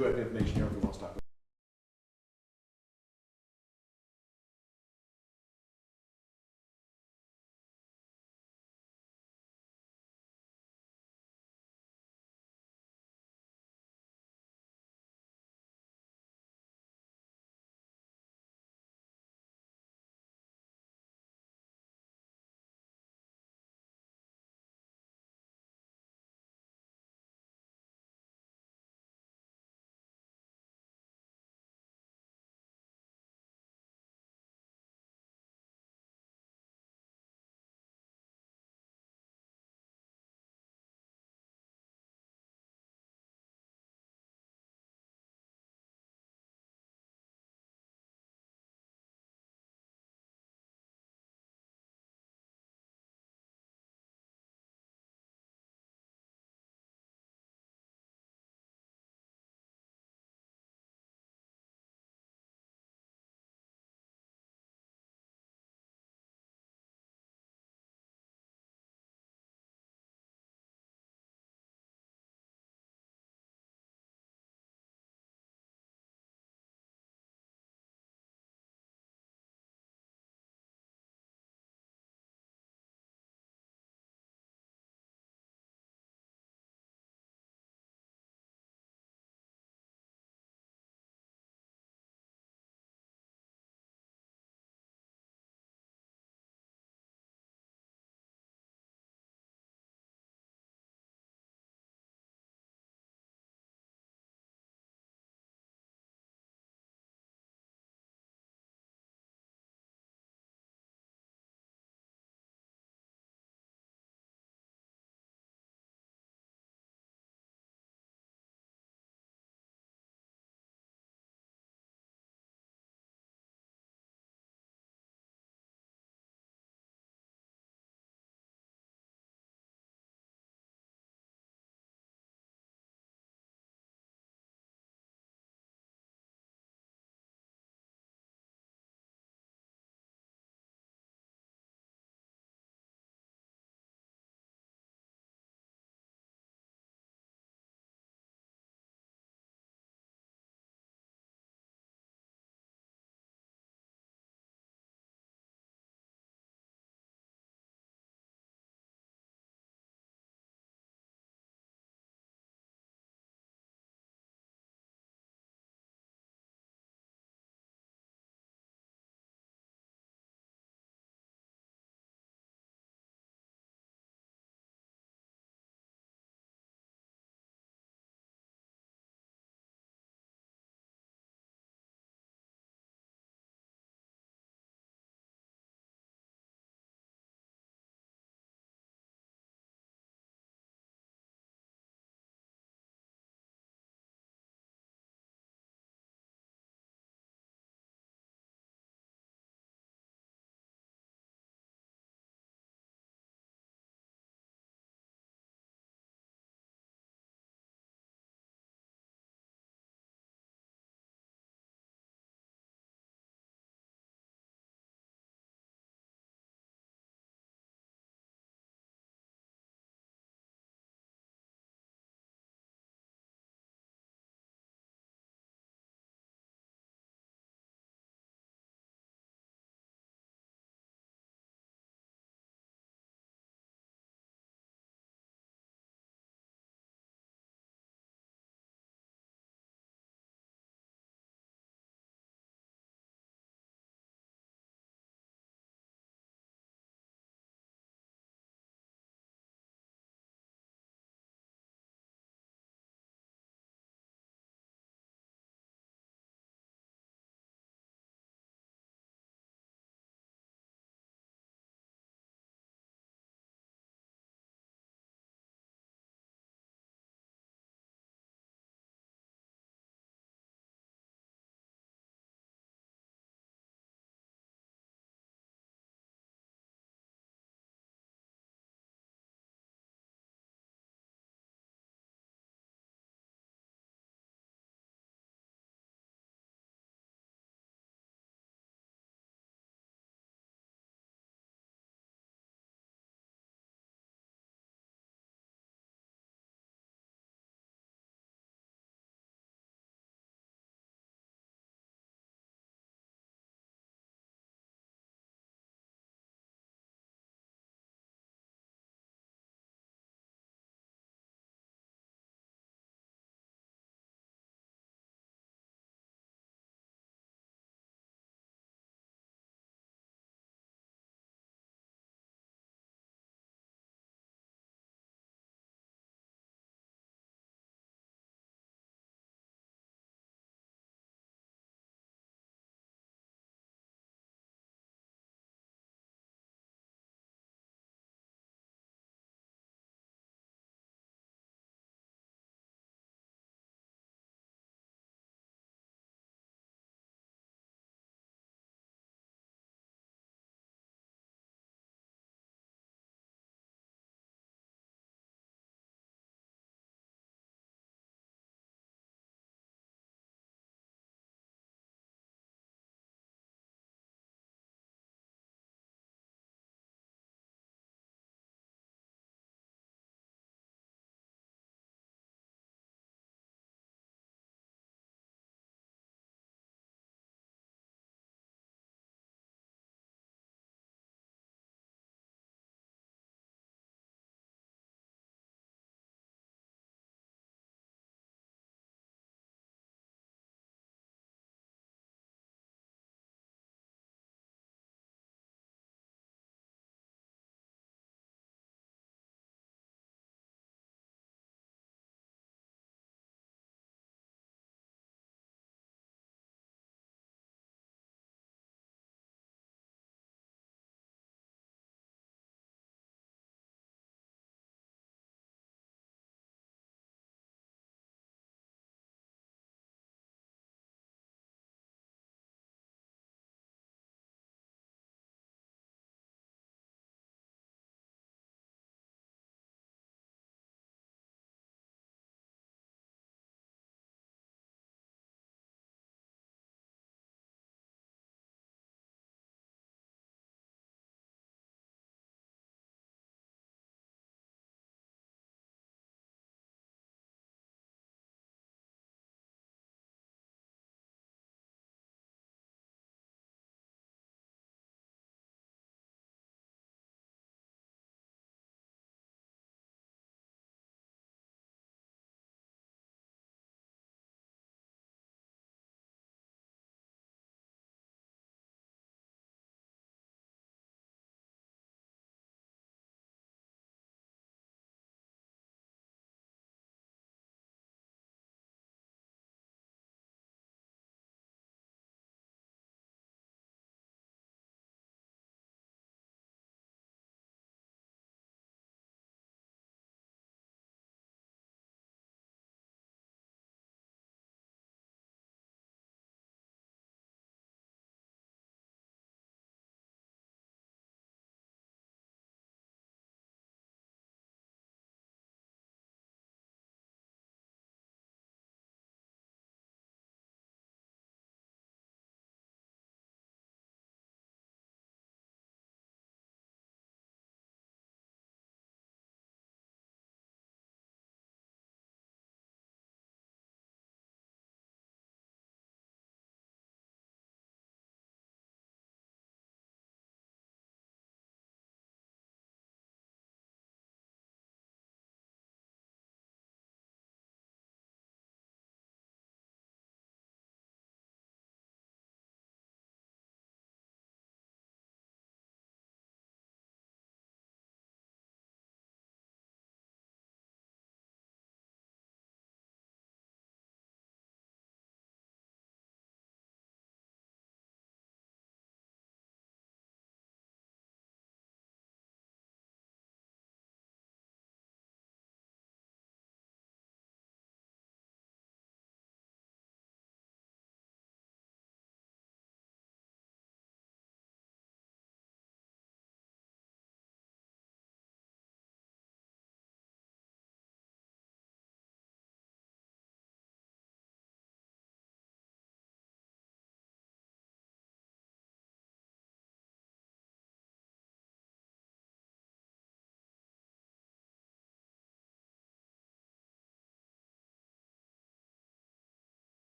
do have information here if you want to stop.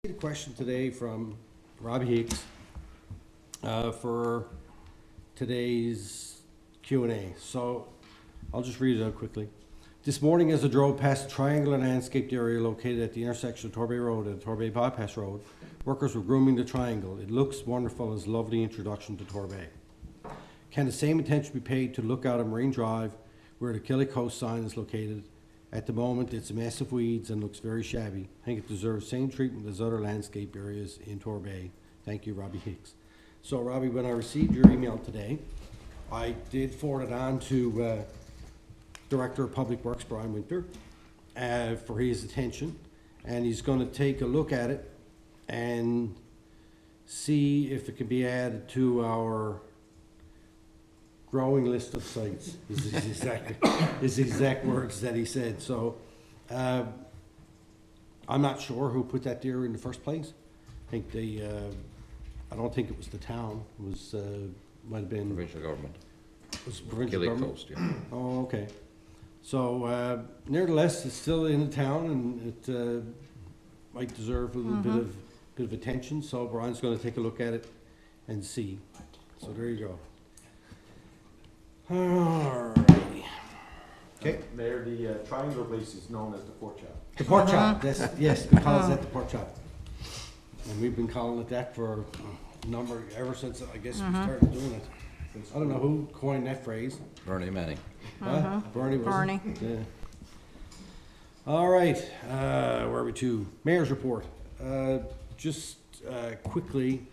A question today from Robbie Hicks for today's Q&A. So I'll just read it out quickly. This morning as I drove past a triangular landscaped area located at the intersection of Torbay Road and Torbay Bypass Road, workers were grooming the triangle. It looks wonderful and is a lovely introduction to Torbay. Can the same attention be paid to Lookout on Marine Drive where the Killie Coast sign is located? At the moment, it's a mess of weeds and looks very shabby. I think it deserves same treatment as other landscape areas in Torbay. Thank you, Robbie Hicks. So, Robbie, when I received your email today, I did forward it on to Director of Public Works, Brian Winter, for his attention. And he's going to take a look at it and see if it can be added to our growing list of sites, is his exact words that he said. So I'm not sure who put that there in the first place. I think I don't think it was the town. It was, might have been. Provincial government. Was it provincial Killie government? Coast, yeah. Oh, okay. So nevertheless, it's still in the town and it might deserve a little bit of attention. So Brian's going to take a look at it and see. So there you go. Alrighty. Okay. Mayor, the triangular place is known as the pork chop. The pork chop, yes, we call it that, the pork chop. And we've been calling it that for a number, ever since, I guess, we started doing it. I don't know who coined that phrase. Bernie Manning. Huh? Bernie, was it? Bernie. Yeah. All right, where are we to? Mayor's report. Just quickly,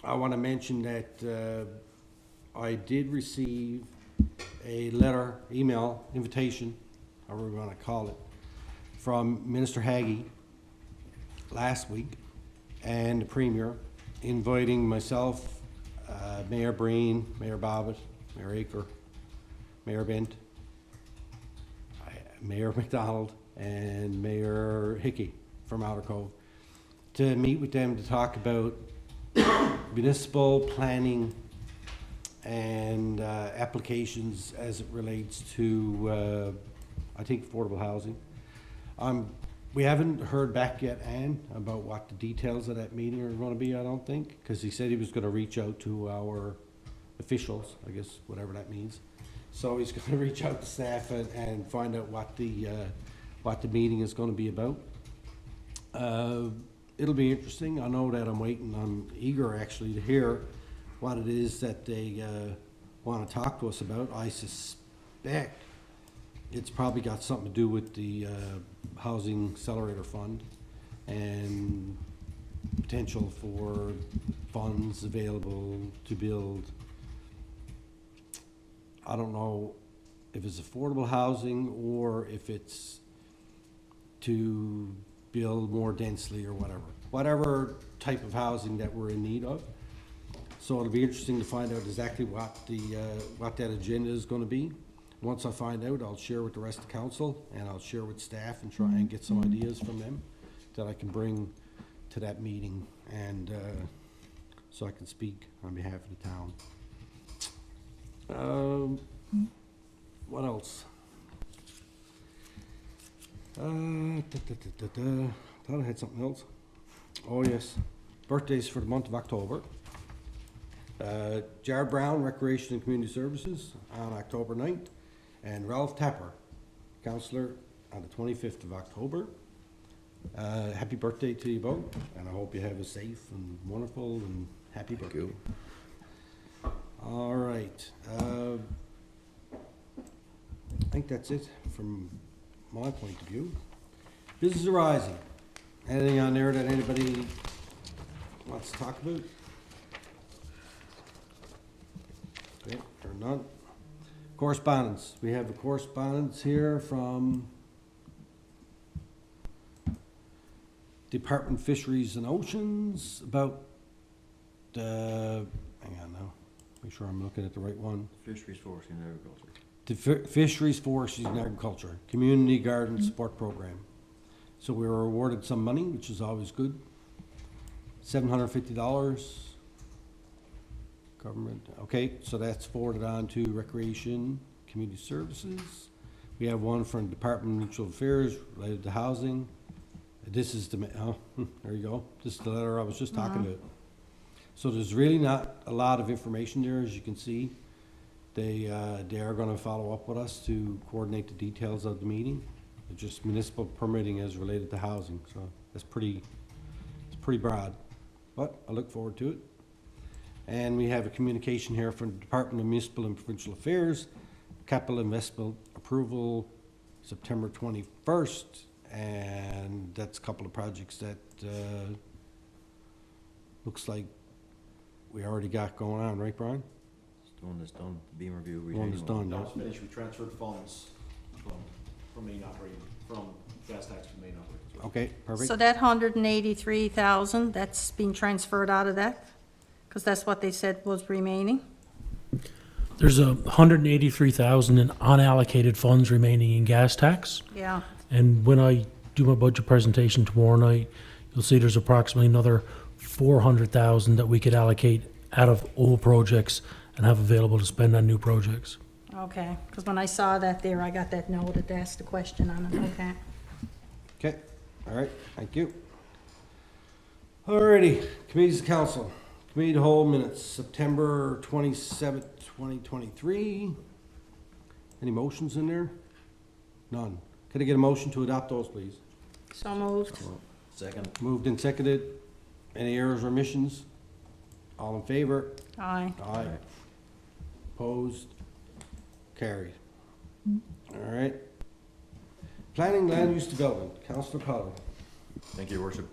I want to mention that I did receive a letter, email, invitation, however we want to call it, from Minister Haggie last week and the Premier inviting myself, Mayor Breen, Mayor Bobbitt, Mayor Aker, Mayor Bent, Mayor McDonald, and Mayor Hickey from Outer Cove to meet with them to talk about municipal planning and applications as it relates to, I think, affordable housing. We haven't heard back yet, Anne, about what the details of that meeting are going to be, I don't think, because he said he was going to reach out to our officials, I guess, whatever that means. So he's going to reach out to staff and find out what the meeting is going to be about. It'll be interesting. I know that I'm eager actually to hear what it is that they want to talk to us about. I suspect it's probably got something to do with the Housing Accelerator Fund and potential for funds available to build. I don't know if it's affordable housing or if it's to build more densely or whatever type of housing that we're in need of. So it'll be interesting to find out exactly what that agenda is going to be. Once I find out, I'll share with the rest of the council and I'll share with staff and try and get some ideas from them that I can bring to that meeting and so I can speak on behalf of the town. What else? Thought I had something else. Oh yes, birthdays for the month of October. Jared Brown, Recreation and Community Services, on October 9th, and Ralph Tapper, Councillor, on the 25th of October. Happy birthday to you both, and I hope you have a safe and wonderful and happy birthday. Thank you. All right. I think that's it from my point of view. Business arising. Anything on there that anybody wants to talk about? Okay, or none. Correspondence. We have a correspondence here from Department of Fisheries and Oceans about the, hang on now, make sure I'm looking at the right one. Fisheries, forestry, and agriculture. The Fisheries, Forestry and Agriculture Community Garden Support Program. So we were awarded some money, which is always good. $750. Government, okay, so that's forwarded on to Recreation, Community Services. We have one from Department of Municipal Affairs related to housing. This is the, there you go. This is the letter I was just talking about. So there's really not a lot of information there, as you can see. They are gonna follow up with us to coordinate the details of the meeting. It's just municipal permitting as related to housing, so it's pretty broad. But I look forward to it. And we have a communication here from the Department of Municipal and Provincial Affairs, capital investment approval, September 21st. And that's a couple of projects that, looks like we already got going on, right, Brian? One is done, Beam Review. One is done, That yeah. was finished, we transferred funds from main operating, from gas tax to main operating. as well. Okay, perfect. So that 183,000, that's being transferred out of that? Because that's what they said was remaining? There's 183,000 in unallocated funds remaining in gas tax. Yeah, And when I do my budget presentation tomorrow night, you'll see there's approximately another 400,000 that we could allocate out of old projects and have available to spend on new projects. okay. Because when I saw that there, I got that note to ask the question on it, okay. Okay, all right, thank you. Alrighty, committees of council. Committee to hold minutes, September 27th, 2023. Any motions in there? None. Could I get a motion to adopt those, please? So moved. Second. Moved and seconded. Any errors or omissions? All in favor? Aye. Aye. Opposed? Carried. All right. Planning Land Use Development, Councillor Collin. Thank you, Your Worship.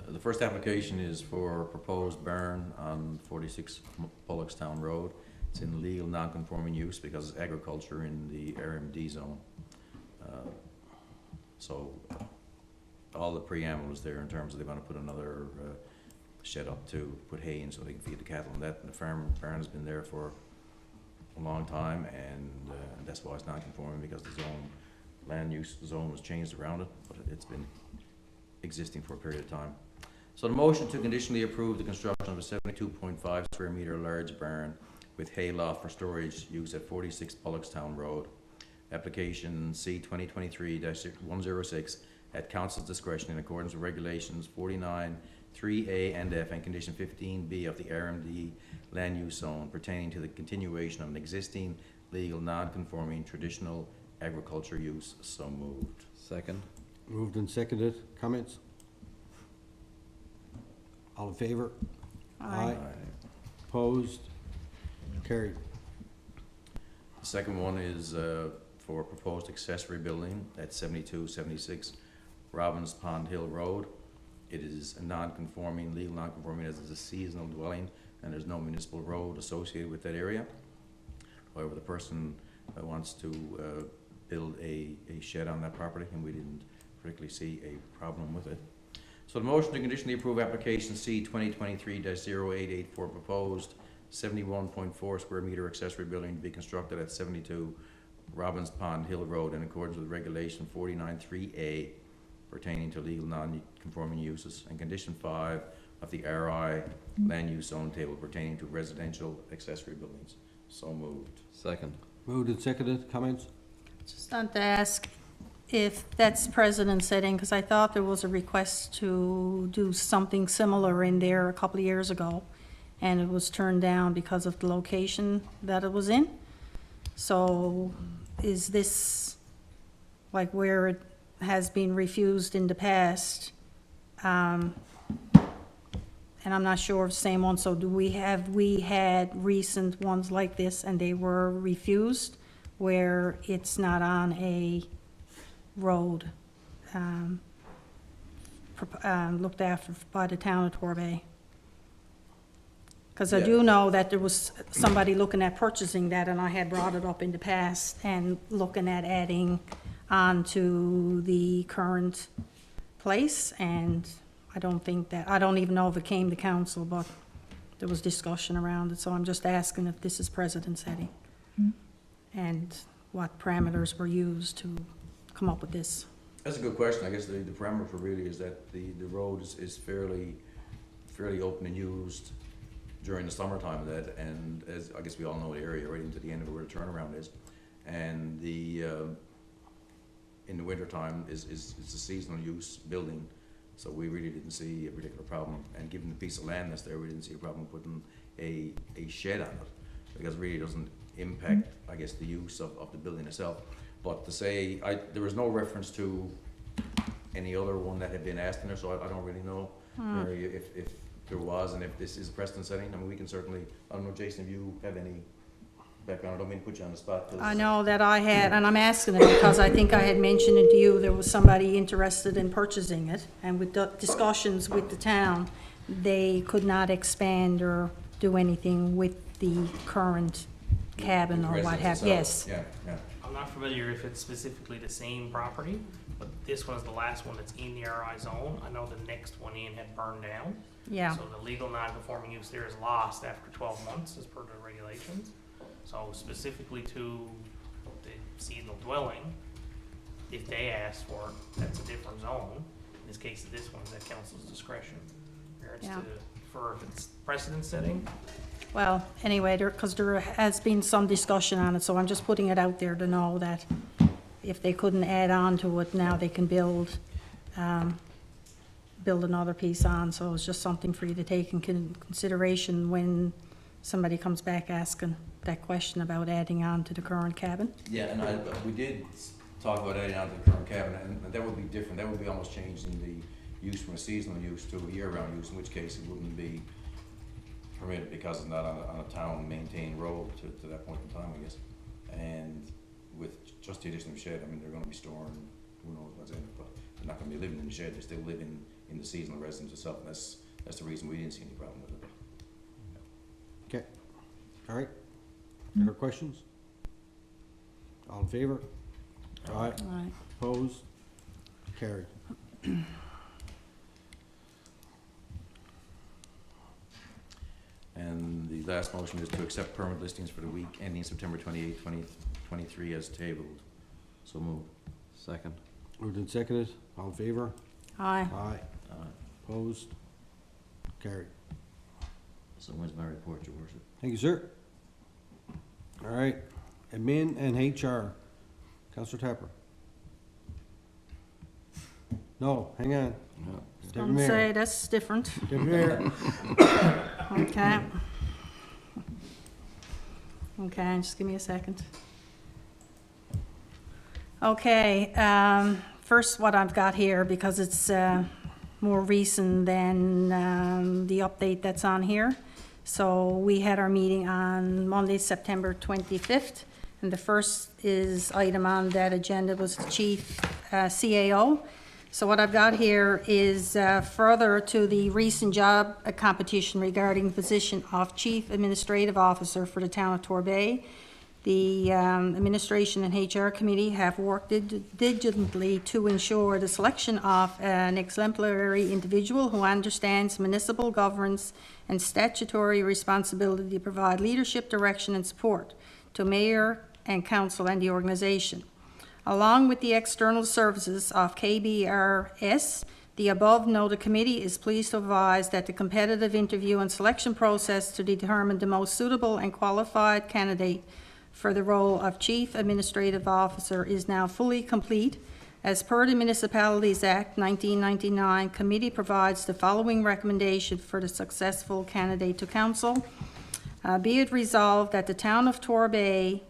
The first application is for a proposed barn on 46 Pollockstown Road. It's in legal non-conforming use because it's agriculture in the RMD zone. So all the preamble is there in terms of they want to put another shed up to put hay in so they can feed the cattle and that. And the barn has been there for a long time, and that's why it's non-conforming, because the zone, land use zone was changed around it, but it's been existing for a period of time. So the motion to conditionally approve the construction of a 72.5 square meter large barn with hay loft for storage use at 46 Pollockstown Road. Application C 2023-106 at council's discretion in accordance with regulations 49, 3A and F and condition 15B of the RMD land use zone pertaining to the continuation of an existing legal non-conforming traditional agriculture use. So moved. Second. Moved and seconded. Comments? All in favor? Aye. Opposed? Carried. The second one is for a proposed accessory building at 7276 Robbins Pond Hill Road. It is a non-conforming, legal non-conforming, as it's a seasonal dwelling, and there's no municipal road associated with that area. However, the person wants to build a shed on that property, and we didn't particularly see a problem with it. So the motion to conditionally approve application C 2023-0884 proposed 71.4 square meter accessory building to be constructed at 72 Robbins Pond Hill Road in accordance with regulation 49.3A pertaining to legal non-conforming uses, and condition 5 of the RI land use zone table pertaining to residential accessory buildings. So moved. Second. Moved and seconded. Comments? Just want to ask if that's precedent setting, because I thought there was a request to do something similar in there a couple of years ago, and it was turned down because of the location that it was in. So is this like where it has been refused in the past? And I'm not sure of the same one, so we had recent ones like this and they were refused where it's not on a road, looked after by the town of Torbay? Because I do know that there was somebody looking at purchasing that, and I had brought it up in the past, and looking at adding on to the current place, and I don't even know if it came to council, but there was discussion around it, so I'm just asking if this is precedent setting, and what parameters were used to come up with this. That's a good question. I guess the parameter for really is that the road is fairly open and used during the summertime of that, and as I guess we all know the area right into the end of where the turnaround is, and the in the wintertime is a seasonal use building, so we really didn't see a particular problem. And given the piece of land that's there, we didn't see a problem putting a shed on it, because it really doesn't impact, I guess, the use of the building itself. But to say, there was no reference to any other one that had been asked in there, so I don't really know, Mary, if there was, and if this is precedent setting. I mean, we can certainly, I don't know, Jason, if you have any background, I don't mean to put you on the spot. 'Cause I know that I had, and I'm asking it because I think I had mentioned it to you, there was somebody interested in purchasing it, and with the discussions with the town, they could not expand or do anything with the current cabin or what have, yes. Yeah, yeah. I'm not familiar if it's specifically the same property, but this one is the last one that's in the RI zone. I know the next one in had burned down. Yeah, So the legal non-conforming use there is lost after 12 months as per the regulations. So specifically to the seasonal dwelling, if they ask for it, that's a different zone. In this case, this one's at council's discretion. Regards Yeah. to, for if it's precedent setting, well, anyway, because there has been some discussion on it, so I'm just putting it out there to know that if they couldn't add on to it, now they can build another piece on, so it's just something for you to take in consideration when somebody comes back asking that question about adding on to the current cabin. Yeah, and we did talk about adding on to the current cabin, and that would be different. That would be almost changing the use from a seasonal use to a year-round use, in which case it wouldn't be permitted because it's not on a town-maintained road to that point in time, I guess. And with just the addition of shed, I mean, they're gonna be storing, who knows what's in it, but they're not gonna be living in the shed, they still live in the seasonal residence itself, and that's the reason we didn't see any problem with it. Okay, all right. Any other questions? All in favor? Aye. All right. Opposed? Carried. And the last motion is to accept permit listings for the week ending September 28, 2023 as tabled. So moved. Second. Moved and seconded, all in favor? Aye. Aye. Opposed? Carried. So when's my report, Your Worship? Thank you, sir. All right, admin and HR. Counselor Tapper. No, hang on. No. Deputy Don't Mayor. say, that's different. Deputy Mayor. Okay. Okay, just give me a second. Okay, first what I've got here, because it's more recent than the update that's on here. So we had our meeting on Monday, September 25th, and the first item on that agenda was the chief CAO. So what I've got here is further to the recent job competition regarding the position of Chief Administrative Officer for the town of Torbay. The Administration and HR Committee have worked diligently to ensure the selection of an exemplary individual who understands municipal governance and statutory responsibility to provide leadership, direction, and support to mayor and council and the organization. Along with the external services of KBRS, the above-noted committee is pleased to advise that the competitive interview and selection process to determine the most suitable and qualified candidate for the role of Chief Administrative Officer is now fully complete. As per the Municipalities Act 1999, committee provides the following recommendation for the successful candidate to council. Be it resolved that the town of Torbay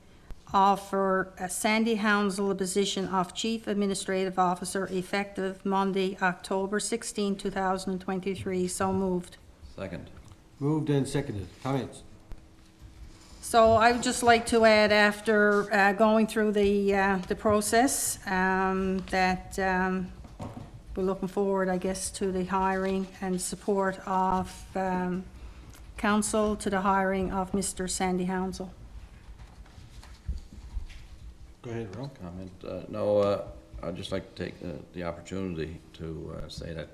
offer Sandy Hounsel the position of Chief Administrative Officer effective Monday, October 16, 2023. So moved. Second. Moved and seconded. Comments? So I would just like to add, after going through the process, that we're looking forward, I guess, to the hiring and support of council, to the hiring of Mr. Sandy Hounsel. Go ahead, Rob. Comment. I'd just like to take the opportunity to say that,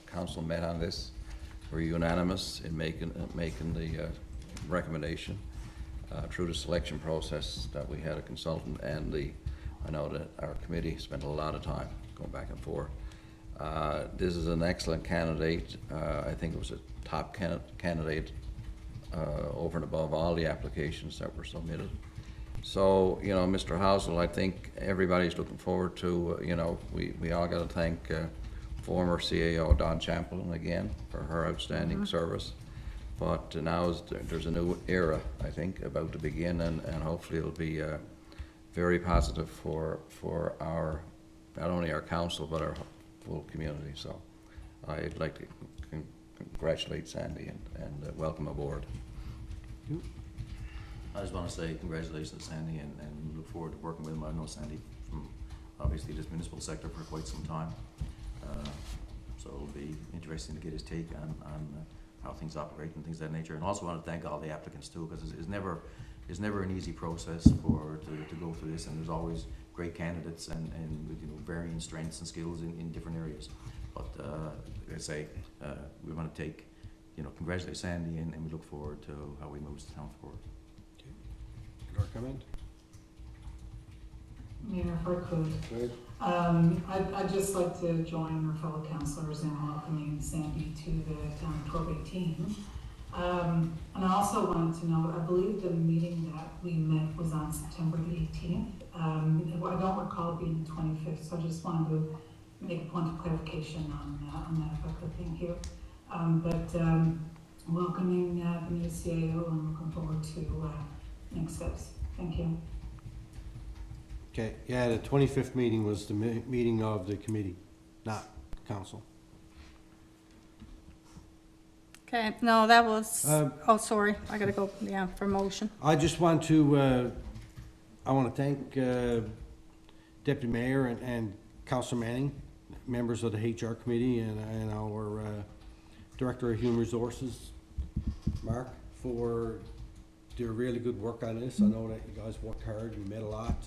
council met on this. We're unanimous in making the recommendation through the selection process that we had a consultant, and I know that our committee spent a lot of time going back and forth. This is an excellent candidate. I think it was a top candidate over and above all the applications that were submitted. So, you know, Mr. Housel, I think everybody's looking forward to, you know, we all got to thank former CAO Don Champlin again for her outstanding service. But now there's a new era, I think, about to begin, and hopefully it'll be very positive for our, not only our council, but our full community. So I'd like to congratulate Sandy and welcome aboard. I just want to say congratulations, Sandy, and look forward to working with him. I know Sandy from obviously this municipal sector for quite some time. So it'll be interesting to get his take on how things operate and things of that nature. And also want to thank all the applicants too, because it's never an easy process to go through this, and there's always great candidates and with, you know, varying strengths and skills in different areas. But like I say, we want to take, you know, congratulate Sandy, and we look forward to how we move the town forward. Your comment? Mayor, if I could, Go ahead. I'd just like to join our fellow councillors in welcoming Sandy to the Town of Torbay team. And I also wanted to know, I believe the meeting that we met was on September the 18th. I don't recall it being the 25th, so I just wanted to make a point of clarification on that, if I could, thank you. Welcoming the new CAO, and looking forward to next steps. Thank you. Okay, yeah, the 25th meeting was the meeting of the committee, not council. Okay, no, that was, Um, oh, sorry, I gotta go, yeah, for motion. I just want to, I want to thank Deputy Mayor and Councillor Manning, members of the HR committee, and our Director of Human Resources, Mark, for their really good work on this. I know that you guys worked hard, you met a lot,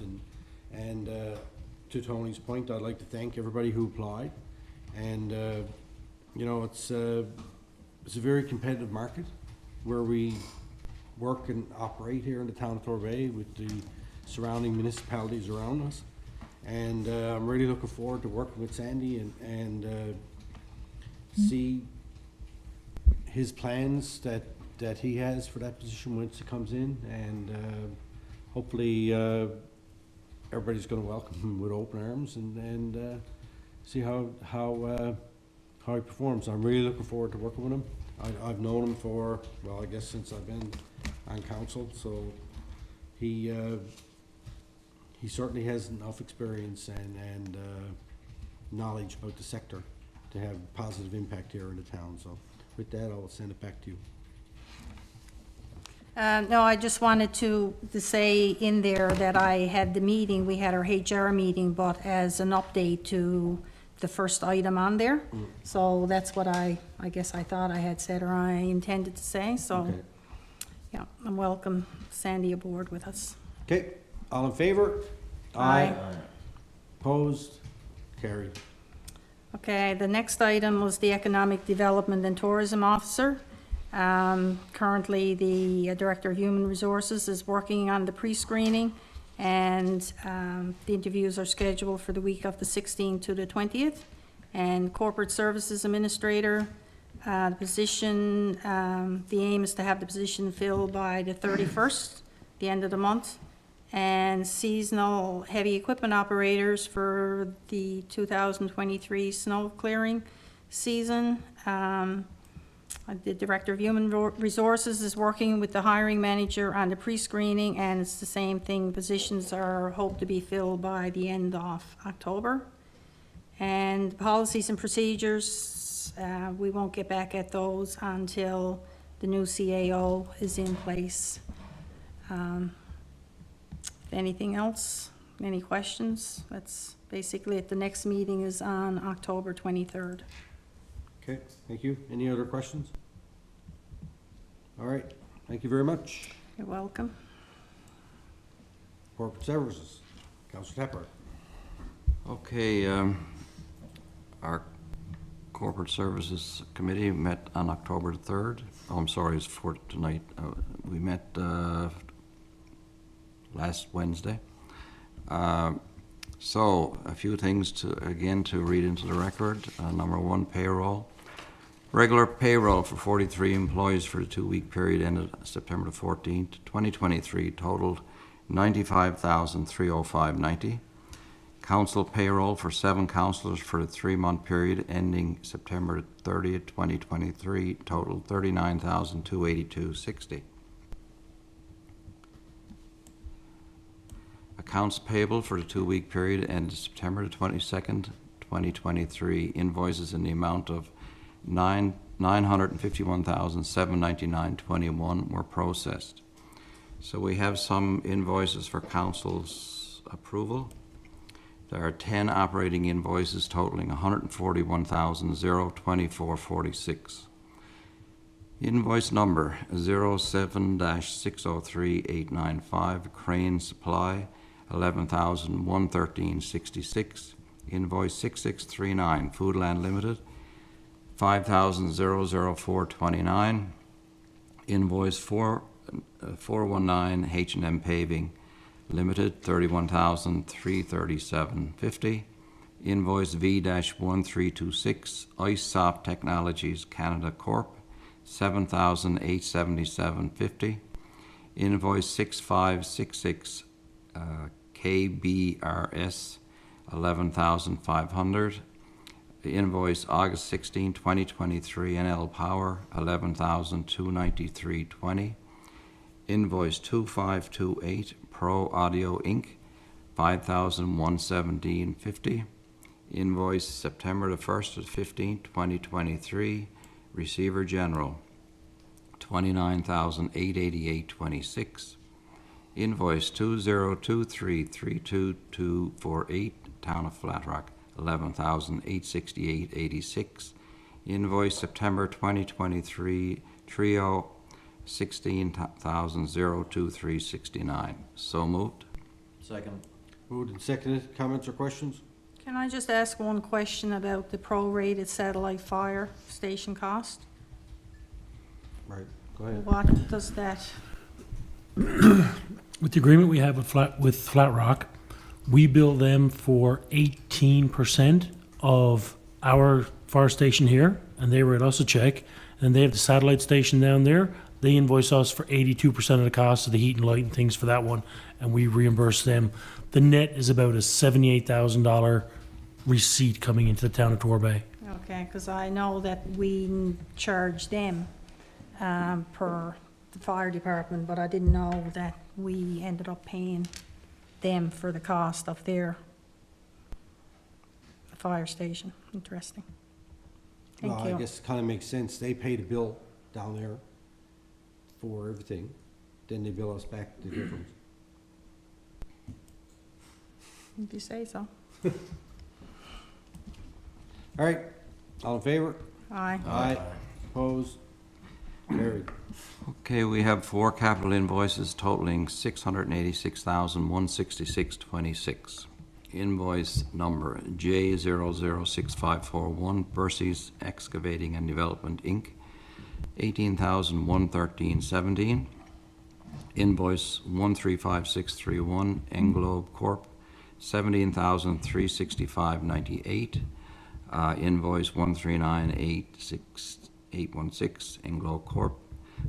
and to Tony's point, I'd like to thank everybody who applied. And, you know, it's a very competitive market where we work and operate here in the town of Torbay with the surrounding municipalities around us. And I'm really looking forward to working with Sandy and see his plans that he has for that position once it comes in. And hopefully everybody's going to welcome him with open arms and see how he performs. I'm really looking forward to working with him. I've known him for, well, I guess since I've been on council, so he certainly has enough experience and knowledge about the sector to have a positive impact here in the town. So with that, I'll send it back to you. No, I just wanted to say in there that I had the meeting, we had our HR meeting, but as an update to the first item on there. So that's what I guess I thought I had said, or I intended to say, so, Okay. yeah, and welcome Sandy aboard with us. Okay, all in favor? Aye. Opposed? Carried. Okay, the next item was the Economic Development and Tourism Officer. Currently, the Director of Human Resources is working on the pre-screening, and the interviews are scheduled for the week of the 16th to the 20th. And Corporate Services Administrator, the position, the aim is to have the position filled by the 31st, the end of the month. And seasonal heavy equipment operators for the 2023 snow clearing season. The Director of Human Resources is working with the hiring manager on the pre-screening, and it's the same thing. Positions are hoped to be filled by the end of October. And policies and procedures, we won't get back at those until the new CAO is in place. Anything else? Any questions? That's basically it. The next meeting is on October 23rd. Okay, thank you. Any other questions? All right, thank you very much. You're welcome. Corporate Services, Councilor Tepper. Okay, our Corporate Services Committee met on October 3rd. Oh, I'm sorry, it's for tonight. We met last Wednesday. So, a few things to read into the record. Number one, payroll. Regular payroll for 43 employees for the 2-week period ended September 14th, 2023 totaled $95,305.90. Council payroll for 7 councillors for a 3-month period ending September 30th, 2023, total $39,282.60. Accounts payable for the 2-week period ended September 22nd, 2023, invoices in the amount of $951,799.21 were processed. So we have some invoices for council's approval. There are 10 operating invoices totaling $141,024.46. Invoice number 07-603895, Crane Supply, $11,113.66. Invoice 6639, Foodland Limited, $5,004.29. Invoice 419, H&M Paving Limited, $31,337.50. Invoice V-1326, IceSoft Technologies Canada Corp., $7,877.50. Invoice 6566, KBRS, $11,500. Invoice August 16, 2023, NL Power, $11,293.20. Invoice 2528, Pro Audio Inc., $5,117.50. Invoice September the 1st to 15th, 2023, Receiver General, $29,888.26. Invoice 2023322248, Town of Flat Rock, $11,868.86. Invoice September 2023, Trio, $16,023.69. So moved. Second. Moved and seconded. Comments or questions? Can I just ask one question about the prorated satellite fire station cost? Right, go ahead. What does that, With the agreement we have with Flat Rock, we bill them for 18% of our fire station here, and they write us a check. And they have the satellite station down there. They invoice us for 82% of the cost of the heat and light and things for that one, and we reimburse them. The net is about a $78,000 receipt coming into the town of Torbay. okay, because I know that we charge them per the fire department, but I didn't know that we ended up paying them for the cost of their fire station. Interesting. Thank Well, you. I guess it kind of makes sense. They pay the bill down there for everything, then they bill us back the difference. If you say so. All right, all in favor? Aye. Aye. Opposed? Carried. Okay, we have 4 capital invoices totaling $686,166.26. Invoice number J006541, Bercy's Excavating and Development, Inc., $18,113.17. Invoice 135631, Englobe Corp., $17,365.98. Invoice 139816, Englobe Corp.,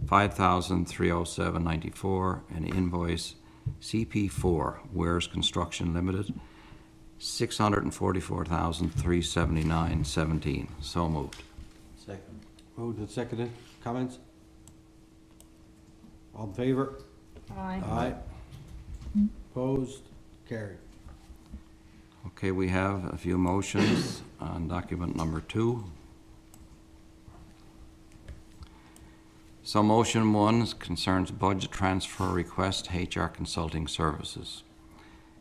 $5,307.94. And invoice CP4, Wares Construction Limited, $644,379.17. So moved. Second. Moved and seconded. Comments? All in favor? Aye. Aye. Opposed? Carried. Okay, we have a few motions on document number 2. So motion 1 concerns budget transfer request, HR Consulting Services.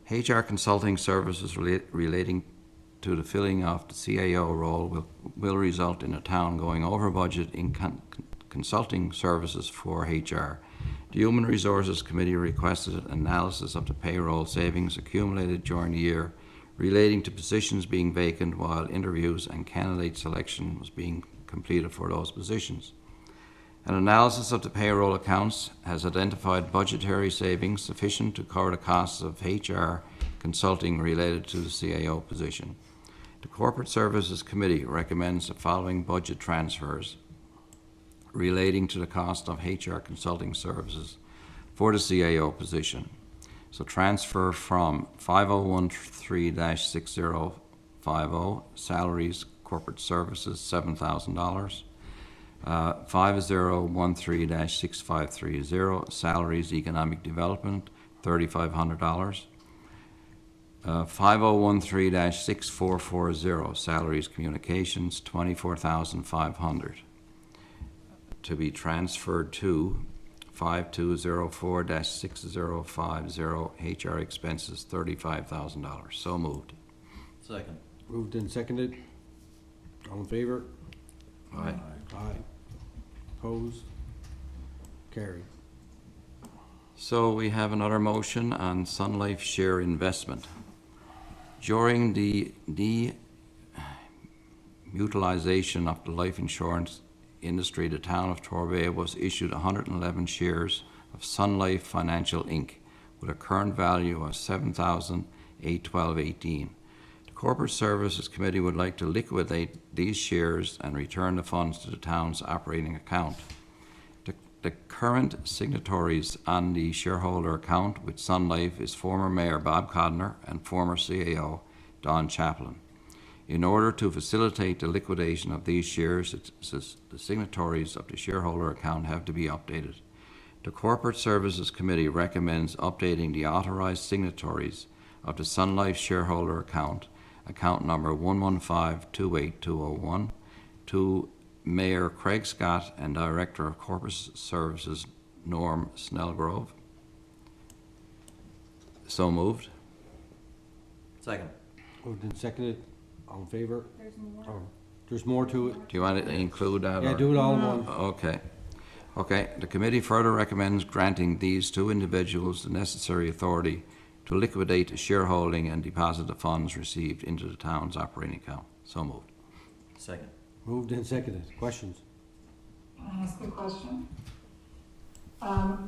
HR Consulting Services relating to the filling of the CAO role will result in the town going over budget in consulting services for HR. The Human Resources Committee requested an analysis of the payroll savings accumulated during the year relating to positions being vacant while interviews and candidate selection was being completed for those positions. An analysis of the payroll accounts has identified budgetary savings sufficient to cover the costs of HR consulting related to the CAO position. The Corporate Services Committee recommends the following budget transfers relating to the cost of HR consulting services for the CAO position. So transfer from 5013-6050, salaries, corporate services, $7,000. 5013-6530, salaries, economic development, $3,500. 5013-6440, salaries, communications, $24,500. To be transferred to 5204-6050, HR expenses, $35,000. So moved. Second. Moved and seconded. All in favor? Aye. Aye. Opposed? Carried. So we have another motion on Sun Life share investment. During the demutualization of the life insurance industry, the town of Torbay was issued 111 shares of Sun Life Financial Inc. with a current value of $7,812.18. The Corporate Services Committee would like to liquidate these shares and return the funds to the town's operating account. The current signatories on the shareholder account with Sun Life is former Mayor Bob Codner and former CAO Don Chaplin. In order to facilitate the liquidation of these shares, the signatories of the shareholder account have to be updated. The Corporate Services Committee recommends updating the authorized signatories of the Sun Life shareholder account number 115-28201, to Mayor Craig Scott and Director of Corporate Services Norm Snellgrove. So moved. Second. Moved and seconded. All in favor? There's more to it. Do you want to include that? Yeah, or- do it all in one. Okay. Okay, the committee further recommends granting these two individuals the necessary authority to liquidate the shareholding and deposit the funds received into the town's operating account. So moved. Second. Moved and seconded. Questions? Can I ask a question?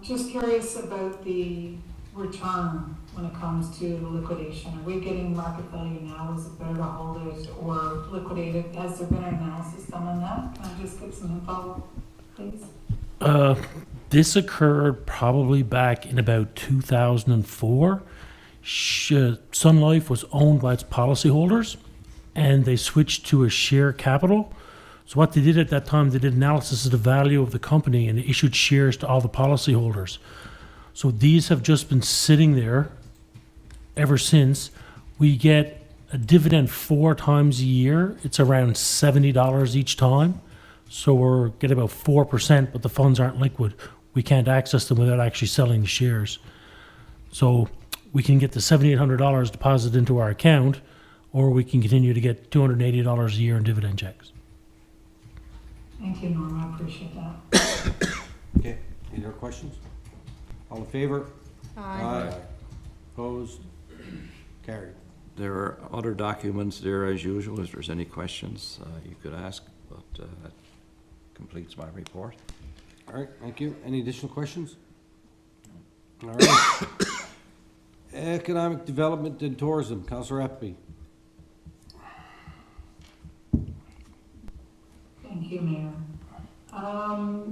Just curious about the return when it comes to the liquidation. Are we getting market value now? Is it better to hold it or liquidate it? Has there been an analysis done on that? Can I just get some info, please? This occurred probably back in about 2004. Sun Life was owned by its policyholders, and they switched to a share capital. So what they did at that time, they did analysis of the value of the company and they issued shares to all the policyholders. So these have just been sitting there ever since. We get a dividend 4 times a year. It's around $70 each time. So we're getting about 4%, but the funds aren't liquid. We can't access them without actually selling the shares. So we can get the $7,800 deposited into our account, or we can continue to get $280 a year in dividend checks. Thank you, Norm. I appreciate that. Okay, any other questions? All in favor? Aye. Opposed? Carried. There are other documents there as usual. If there's any questions, you could ask, but that completes my report. All right, thank you. Any additional questions? All right. Economic Development and Tourism, Councillor Appleby. Thank you, Mayor.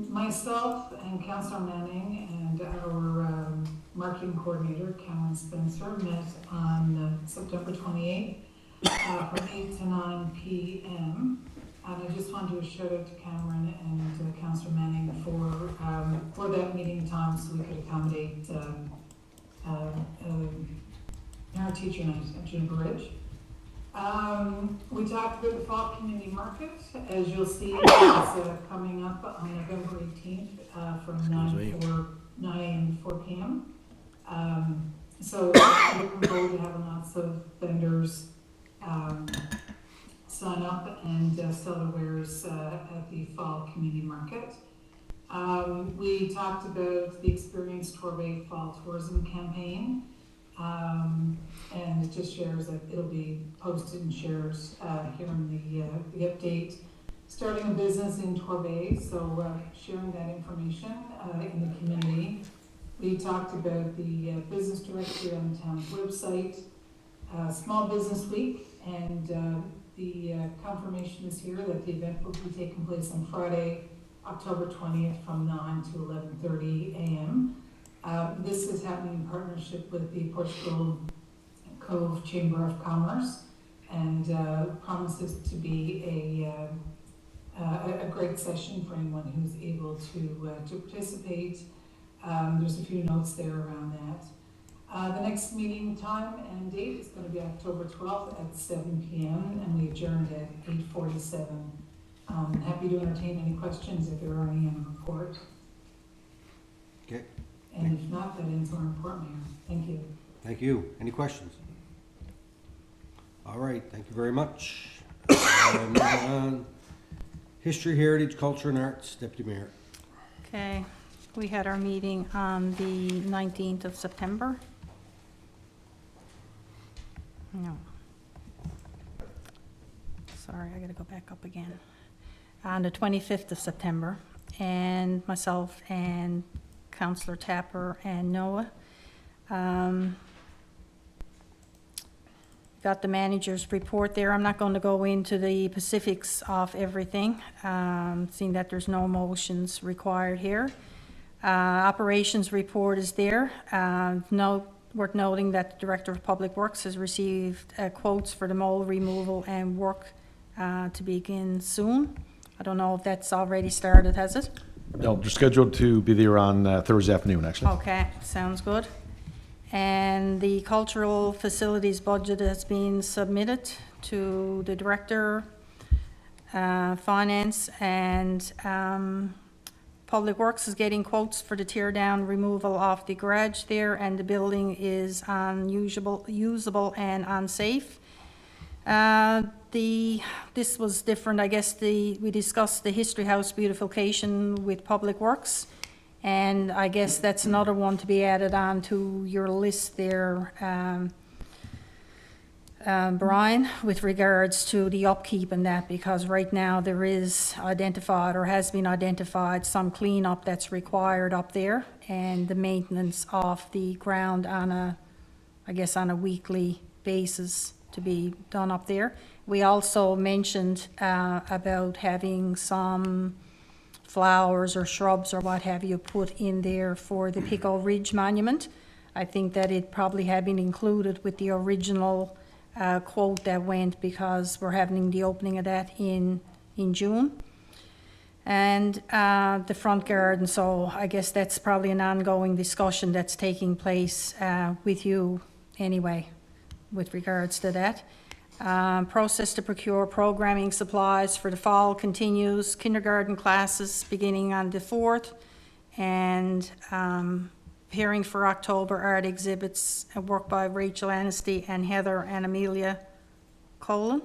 Myself and Councillor Manning and our marketing coordinator, Cameron Spencer, met on September 28th from 8 to 9 p.m. And I just wanted to shout out to Cameron and Councillor Manning for that meeting time so we could accommodate our teacher night at Juniper Ridge. We talked about the fall community market. As you'll see, it's coming up on November 18th from 9 a.m. to 4 p.m. So we're looking forward to having lots of vendors sign up and sell their wares at the fall community market. We talked about the Experience Torbay Fall Tourism Campaign. And it just shares that it'll be posted and shares here in the update. Starting a business in Torbay, so sharing that information in the community. We talked about the business directory on the town's website, Small Business Week, and the confirmation is here that the event will be taking place on Friday, October 20th from 9 to 11:30 a.m. This is happening in partnership with the Portugal Cove Chamber of Commerce, and promises to be a great session for anyone who's able to participate. There's a few notes there around that. The next meeting time and date is going to be October 12th at 7 p.m. and we adjourned at 8:47. Happy to entertain any questions if there are any on the report. Okay, And if not, that ends our report, Mayor. Thank you. thank you. Any questions? All right, thank you very much. Moving on. History, Heritage, Culture, and Arts, Deputy Mayor. Okay, we had our meeting on the 19th of September. No. Sorry, I gotta go back up again. On the 25th of September, and myself and Councillor Tapper and Noah got the manager's report there. I'm not going to go into the specifics of everything, seeing that there's no motions required here. Operations report is there. Worth noting that the Director of Public Works has received quotes for the mole removal and work to begin soon. I don't know if that's already started, has it? No, they're scheduled to be there on Thursday afternoon, actually. Okay, sounds good. And the cultural facilities budget has been submitted to the Director, Finance, and Public Works is getting quotes for the tear down removal of the garage there, and the building is usable and unsafe. This was different, I guess. We discussed the History House beautification with Public Works, and I guess that's another one to be added on to your list there, Brian, with regards to the upkeep and that, because right now there is identified, or has been identified, some cleanup that's required up there, and the maintenance of the ground on a weekly basis to be done up there. We also mentioned about having some flowers or shrubs or what have you put in there for the Pico Ridge Monument. I think that it probably had been included with the original quote that went, because we're having the opening of that in June. And the front garden, so I guess that's probably an ongoing discussion that's taking place with you anyway, with regards to that. Process to procure programming supplies for the fall continues. Kindergarten classes beginning on the 4th, and preparing for October art exhibits, work by Rachel Anasty and Heather and Amelia Colin,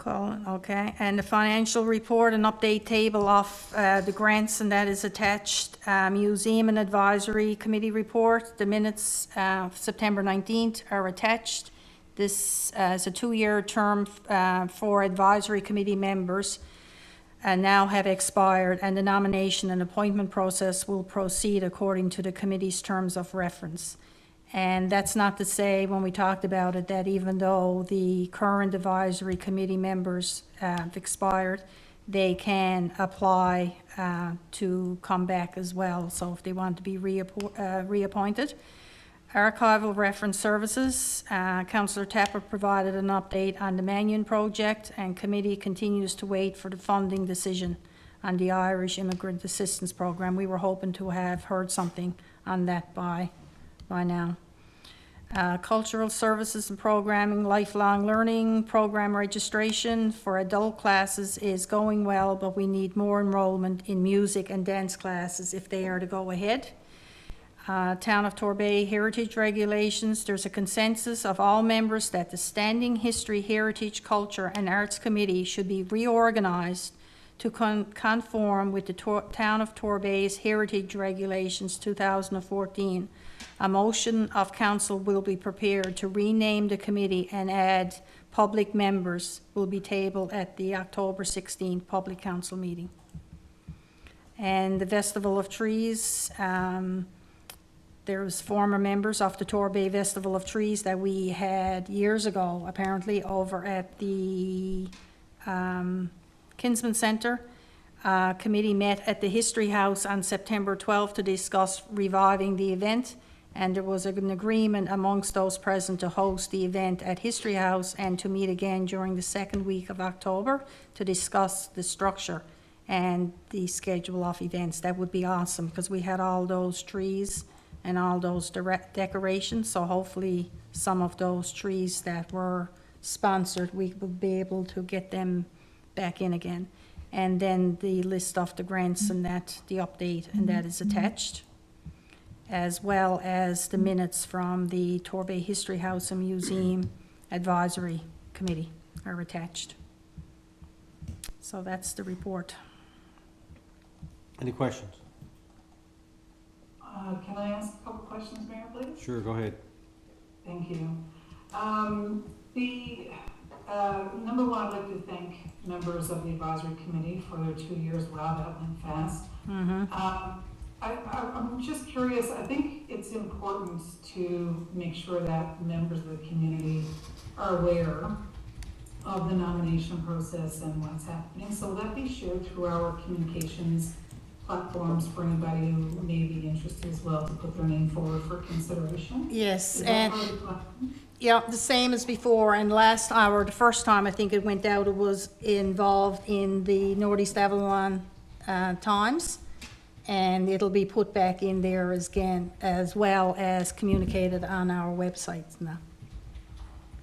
okay. And the financial report, an update table of the grants, and that is attached. Museum and Advisory Committee report, the minutes of September 19th are attached. This is a 2-year term for advisory committee members and now have expired, and the nomination and appointment process will proceed according to the committee's terms of reference. And that's not to say, when we talked about it, that even though the current advisory committee members have expired, they can apply to come back as well, so if they want to be reappointed. Archival Reference Services, Councillor Tapper provided an update on the Mannion project, and committee continues to wait for the funding decision on the Irish Immigrant Assistance Program. We were hoping to have heard something on that by now. Cultural Services and Programming, Lifelong Learning Program registration for adult classes is going well, but we need more enrollment in music and dance classes if they are to go ahead. Town of Torbay Heritage Regulations, there's a consensus of all members that the Standing History, Heritage, Culture and Arts Committee should be reorganized to conform with the Town of Torbay's Heritage Regulations 2014. A motion of council will be prepared to rename the committee and add public members, will be tabled at the October 16th public council meeting. And the Festival of Trees, there's former members of the Torbay Festival of Trees that we had years ago, apparently, over at the Kinsman Centre. committee met at the History House on September 12th to discuss reviving the event, and there was an agreement amongst those present to host the event at History House and to meet again during the second week of October to discuss the structure and the schedule of events. That would be awesome, because we had all those trees and all those decorations, so hopefully some of those trees that were sponsored, we will be able to get them back in again. And then the list of the grants and that, the update, and that is attached, as well as the minutes from the Torbay History House and Museum Advisory Committee are attached. So that's the report. Any questions? Can I ask a couple questions, Mayor, please? Sure, go ahead. Thank you. Number one, I'd like to thank members of the advisory committee for their 2 years. Wow, that went fast. I'm just curious, I think it's important to make sure that members of the community are aware of the nomination process and what's happening. So will that be shared through our communications platforms for anybody who may be interested as well to put their name forward for consideration? Yes, Is that and part of the platform? yeah, the same as before, and last hour, the first time I think it went out, it was involved in the Northeast Avalon Times, and it'll be put back in there again, as well as communicated on our websites now.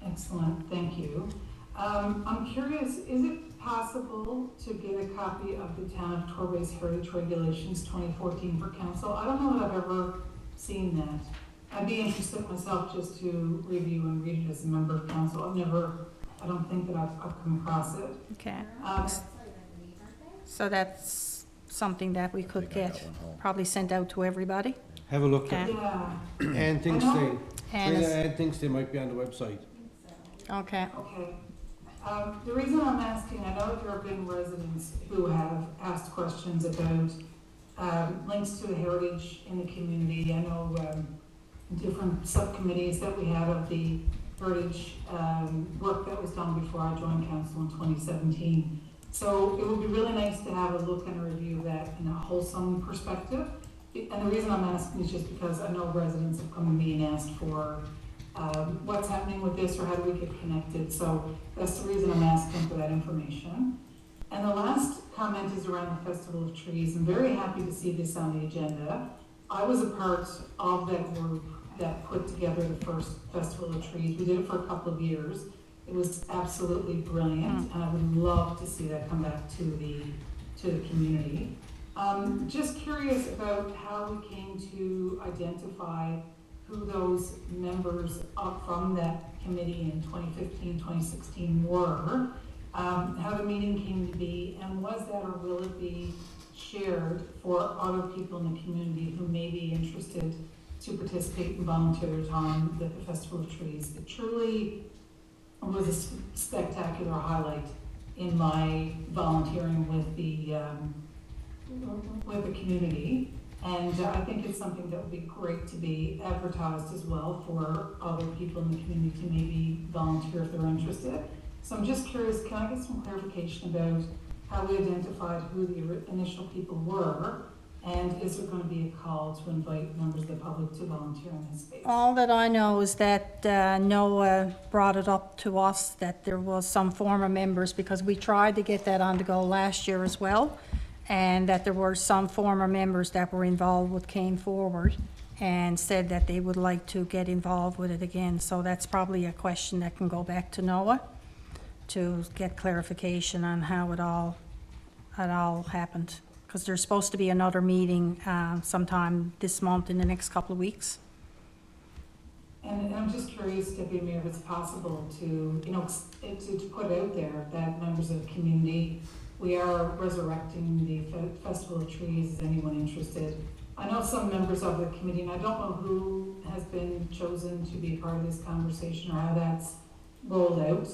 Excellent, thank you. I'm curious, is it possible to get a copy of the Town of Torbay's Heritage Regulations 2014 for council? I don't know that I've ever seen that. I'd be interested myself just to review and read it as a member of council. I don't think that I've come across it. Okay, Um, so that's something that we could get, probably sent out to everybody. Have a look. Okay. Yeah, Ann thinks they, And Trina, it's- Ann thinks they might be on the website. okay, okay. The reason I'm asking, I know there have been residents who have asked questions about links to the heritage in the community. I know different subcommittees that we had of the heritage work that was done before I joined council in 2017. So it would be really nice to have a look and a review of that in a wholesome perspective. And the reason I'm asking is just because I know residents have come to me and asked for what's happening with this or how do we get connected. So that's the reason I'm asking for that information. And the last comment is around the Festival of Trees. I'm very happy to see this on the agenda. I was a part of that group that put together the first Festival of Trees. We did it for a couple of years. It was absolutely brilliant, and I would love to see that come back to the community. Just curious about how we came to identify who those members up from that committee in 2015, 2016 were, how the meeting came to be, and was that or will it be shared for other people in the community who may be interested to participate and volunteer their time at the Festival of Trees. It truly was a spectacular highlight in my volunteering with the community. And I think it's something that would be great to be advertised as well for other people in the community to maybe volunteer if they're interested. So I'm just curious, can I get some clarification about how we identified who the initial people were? And is there going to be a call to invite members of the public to volunteer in this space? all that I know is that Noah brought it up to us that there was some former members, because we tried to get that on the go last year as well, and that there were some former members that were involved with came forward and said that they would like to get involved with it again. So that's probably a question that can go back to Noah to get clarification on how it all happened. Because there's supposed to be another meeting sometime this month in the next couple of weeks. And I'm just curious, Deputy Mayor, if it's possible to, to put out there that members of the community, we are resurrecting the Festival of Trees. Is anyone interested? I know some members of the committee, and I don't know who has been chosen to be part of this conversation or how that's rolled out.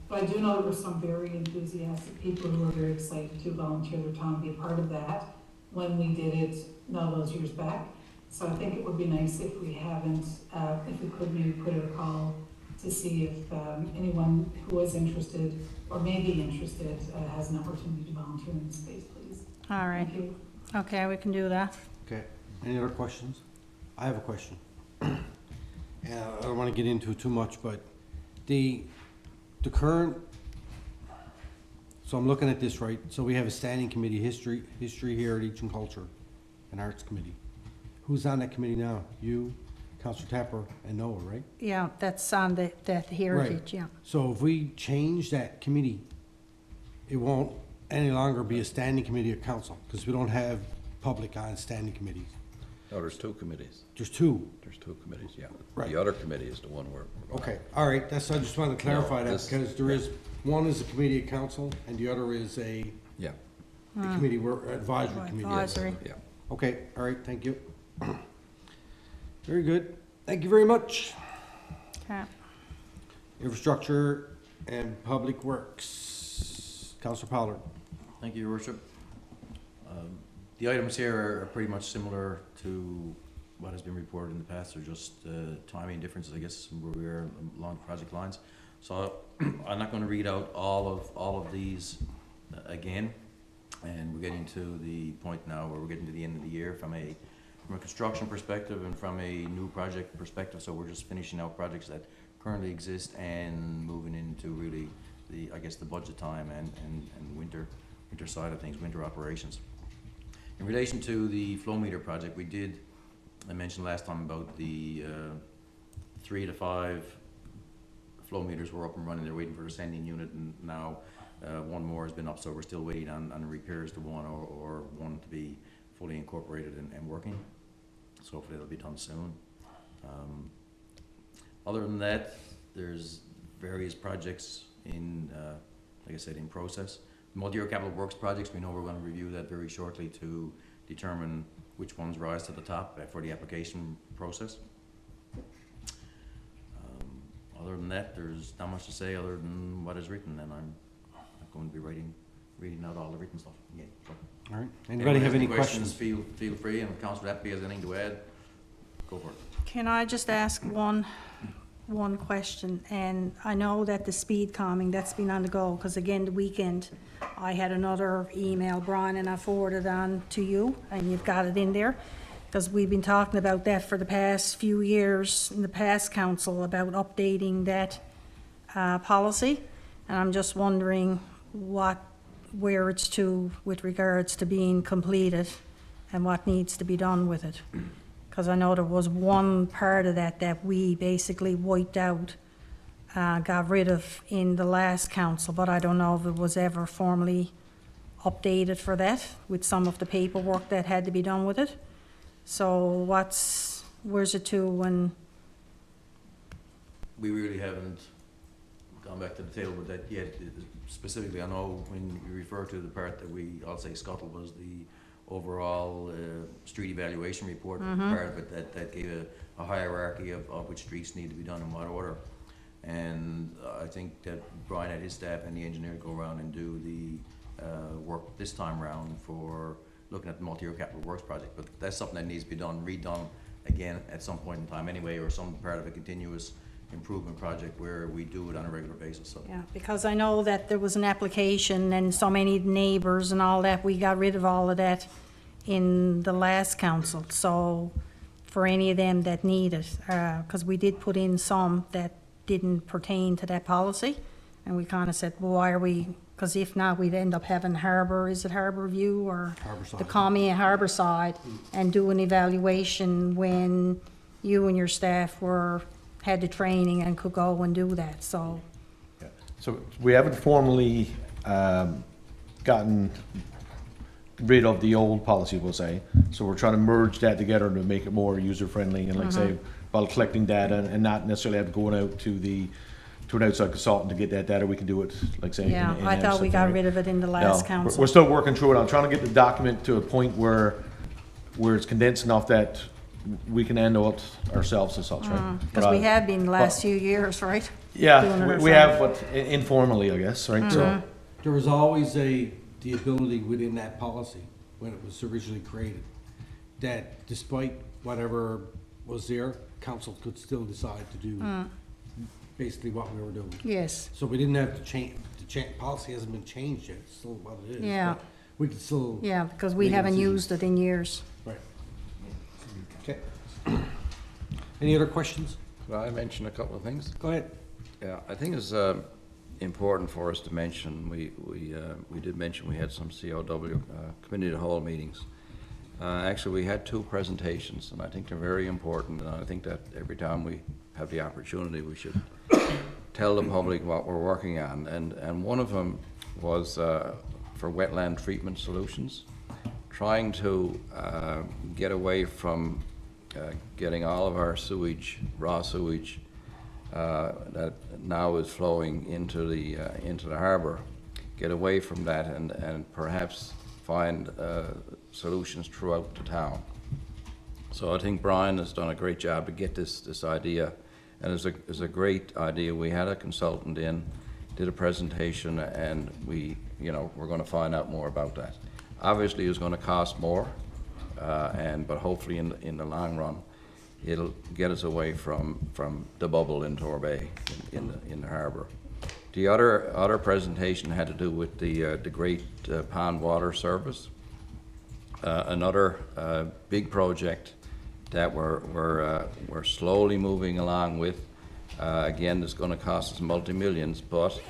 But I do know there were some very enthusiastic people who were very excited to volunteer their time and be a part of that when we did it all those years back. So I think it would be nice if we haven't, if we could maybe put out a call to see if anyone who is interested or may be interested has an opportunity to volunteer in the space, please. All right, Thank you. okay, we can do that. Okay, any other questions? I have a question. I don't wanna get into it too much, but the current, so I'm looking at this, right? So we have a standing committee, history, heritage and culture, and arts committee. Who's on that committee now? You, Counselor Tapper, and Noah, right? Yeah, that's on that heritage, yeah. So if we change that committee, it won't any longer be a standing committee of council, because we don't have public on standing committees. No, there's two committees. There's two. There's two committees, yeah. Right. The other committee is the one where. Okay, all right, I just wanted to clarify that, this- because there is, one is a committee of council, and the other is a Yeah, committee, advisory committee. Advisory. yeah. Okay, all right, thank you. Very good, thank you very much. Okay. Infrastructure and Public Works, Counselor Pollard. Thank you, Your Worship. The items here are pretty much similar to what has been reported in the past. They're just timing differences, I guess, where we are along project lines. So I'm not going to read out all of these again. And we're getting to the point now where we're getting to the end of the year from a construction perspective and from a new project perspective. So we're just finishing out projects that currently exist and moving into really the, I guess, the budget time and winter side of things, winter operations. In relation to the flow meter project, I mentioned last time about the 3 to 5 flow meters were up and running. They're waiting for the sending unit, and now one more has been up, so we're still waiting on repairs to one or one to be fully incorporated and working. So hopefully it'll be done soon. Other than that, there's various projects in, like I said, in process. Multi-year capital works projects, we know we're going to review that very shortly to determine which ones rise to the top for the application process. Other than that, there's not much to say other than what is written, and I'm not going to be reading out all the written stuff again. So, All right, anybody have any questions? Feel free, and if Councilor Appleby has anything to add, go for it. Can I just ask one question? And I know that the speed calming, that's been on the go, because again, the weekend, I had another email, Brian, and I forwarded on to you, and you've got it in there, because we've been talking about that for the past few years in the past council, about updating that policy. And I'm just wondering where it's to with regards to being completed and what needs to be done with it. Because I know there was one part of that we basically wiped out, got rid of in the last council, but I don't know if it was ever formally updated for that with some of the paperwork that had to be done with it. So where's it to when? We really haven't gone back to the table with that yet. Specifically, I know when you refer to the part that I'll say scuttled was the overall street evaluation report part of it that gave a hierarchy of which streets need to be done in what order. And I think that Brian had his staff and the engineer go around and do the work this time round for looking at the multi-year capital works project. But that's something that needs to be redone again at some point in time anyway, or some part of a continuous improvement project where we do it on a regular basis. So. Yeah, because I know that there was an application and so many neighbors and all that, we got rid of all of that in the last council. So for any of them that need it, because we did put in some that didn't pertain to that policy, and we kind of said, well, why are we, because if not, we'd end up having is it Harbor View or Harborside. the commie at Harborside, and do an evaluation when you and your staff had the training and could go and do that, so. So we haven't formally gotten rid of the old policy, we'll say. So we're trying to merge that together to make it more user-friendly and like say, while collecting data and not necessarily have to go out to an outside consultant to get that data, we can do it, like say. Yeah, I thought we got rid of it in the last No, council. we're still working through it. I'm trying to get the document to a point where it's condensed enough that we can handle it ourselves and such, right? Because we have been the last few years, right? Doing it Yeah, we have, ourselves. but informally, I guess, right? So, There was always the ability within that policy, when it was originally created, that despite whatever was there, council could still decide to do basically what we were doing. Yes, So we didn't have to change, policy hasn't been changed yet, it's still what it is. Yeah. but We could still. yeah, because we Make a haven't decision. used it in years. Right. Okay. Any other questions? Could I mention a couple of things? Go ahead. Yeah, I think it's important for us to mention, we did mention we had some COW, committee of the whole meetings. Actually, we had 2 presentations, and I think they're very important, and I think that every time we have the opportunity, we should tell the public what we're working on. And one of them was for wetland treatment solutions, trying to get away from getting all of our sewage, raw sewage, that now is flowing into the harbor, get away from that and perhaps find solutions throughout the town. So I think Brian has done a great job to get this idea, and it's a great idea. We had a consultant in, did a presentation, and we're gonna find out more about that. Obviously, it's gonna cost more, but hopefully in the long run, it'll get us away from the bubble in Torbay, in the harbor. The other presentation had to do with the Great Pond Water Service, another big project that we're slowly moving along with. Again, it's going to cost us multi-millions, but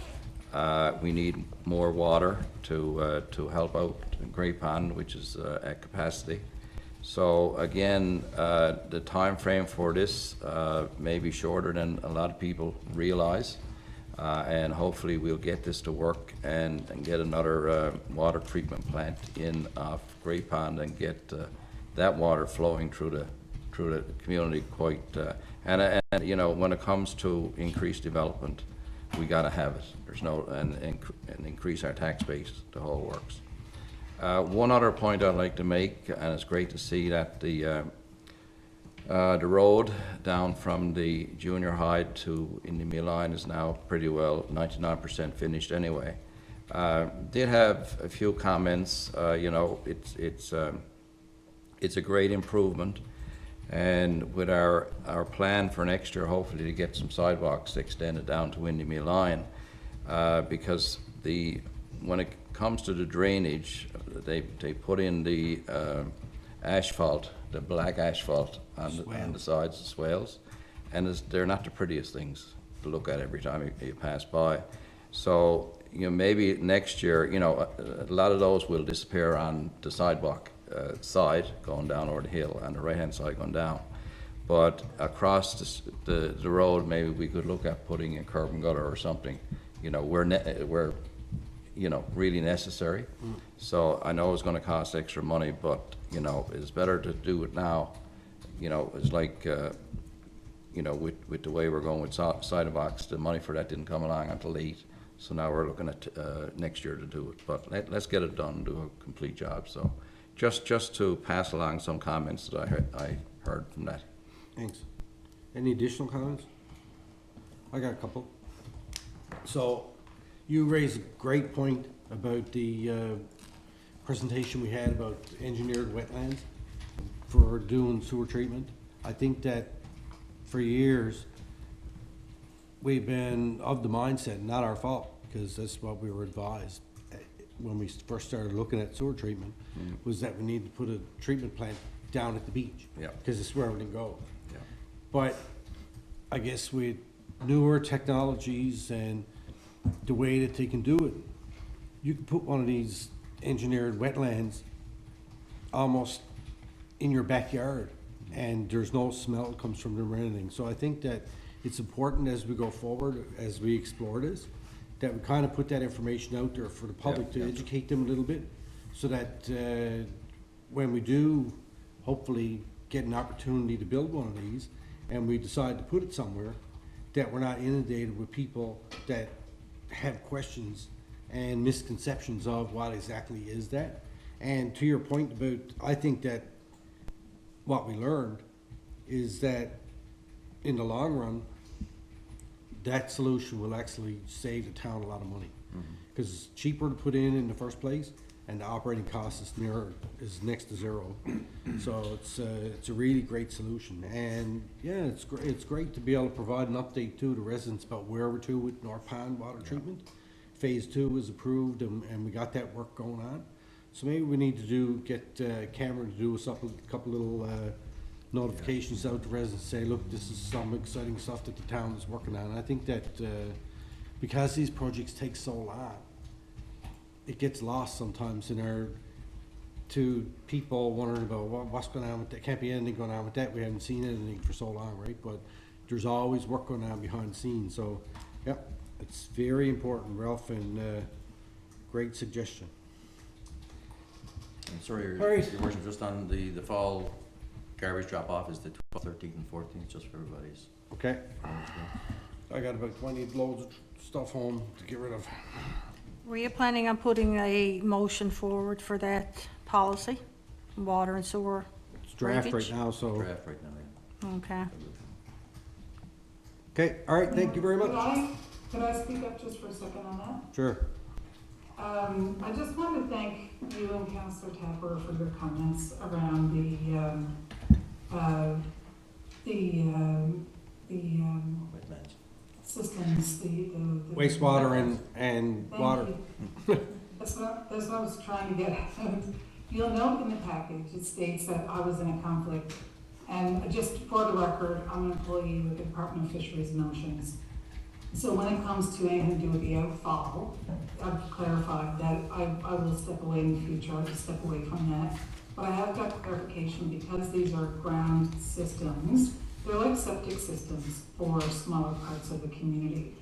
we need more water to help out Great Pond, which is at capacity. So again, the time frame for this may be shorter than a lot of people realize, and hopefully we'll get this to work and get another water treatment plant in off Great Pond and get that water flowing through the community quite. And when it comes to increased development, we got to have it. There's no and increase our tax base. The whole works. One other point I'd like to make, and it's great to see that the road down from the junior high to Indymill line is now pretty well 99% finished anyway. Did have a few comments. It's a great improvement, and with our plan for next year, hopefully to get some sidewalks extended down to Indymill line, because when it comes to the drainage, they put in the asphalt, the black asphalt on the sides of swales, and they're not the prettiest things to look at every time you pass by. So maybe next year, a lot of those will disappear on the sidewalk side going down over the hill, and the right-hand side going down. But across the road, maybe we could look at putting a curb and gutter or something. We're really necessary. So I know it's going to cost extra money, but it's better to do it now. It's like with the way we're going with sidewalks, the money for that didn't come along until late. So now we're looking at next year to do it. But let's get it done, do a complete job. So just to pass along some comments that I heard from that. Thanks. Any additional comments? I got a couple. So you raised a great point about the presentation we had about engineered wetlands for doing sewer treatment. I think that for years, we've been of the mindset, not our fault, because that's what we were advised when we first started looking at sewer treatment, was that we need to put a treatment plant down at the beach. Yeah. Because it's where everything goes. Yeah. But I guess with newer technologies and the way that they can do it, you can put one of these engineered wetlands almost in your backyard, and there's no smell that comes from them or anything. So I think that it's important as we go forward, as we explore this, that we kind of put that information out there for the public to educate them a little bit, so that when we do hopefully get an opportunity to build one of these, and we decide to put it somewhere, that we're not inundated with people that have questions and misconceptions of what exactly is that. And to your point about, I think that what we learned is that in the long run, that solution will actually save the town a lot of money. Because it's cheaper to put in the first place, and the operating cost is next to zero. So it's a really great solution, and yeah, it's great to be able to provide an update to the residents about where we're to with North Pond water treatment. Phase 2 was approved, and we got that work going on. So maybe we need to get Cameron to do us up a couple little notifications out to residents, say, look, this is some exciting stuff that the town is working on. And I think that because these projects take so long, it gets lost sometimes to people wondering about what's going on with that. Can't be anything going on with that. We haven't seen anything for so long, right? But there's always work going on behind the scenes. So, yeah, it's very important, Ralph, and great suggestion. And sorry, All right. your worship, just on the fall garbage drop-off is the 12th, 13th, and 14th, just for everybody's Okay, knowledge. I got about 20 loads of stuff home to get rid of. Were you planning on putting a motion forward for that policy, water and sewer? It's draft right Breakage? now, so, Draft right now, Okay. okay, all right, thank you very much. Could I speak up just for a second on that? Sure. I just want to thank you and Councillor Tapper for your comments around the wetlands. systems, the Wastewater and Thank water. you. That's what I was trying to get at. You'll note in the package, it states that I was in a conflict. And just for the record, I'm an employee with the Department of Fisheries and Oceans. So when it comes to anything to do with the outfall, I've clarified that I will step away in the future, I'll just step away from that. But I have got clarification because these are ground systems, they're like septic systems for smaller parts of the community.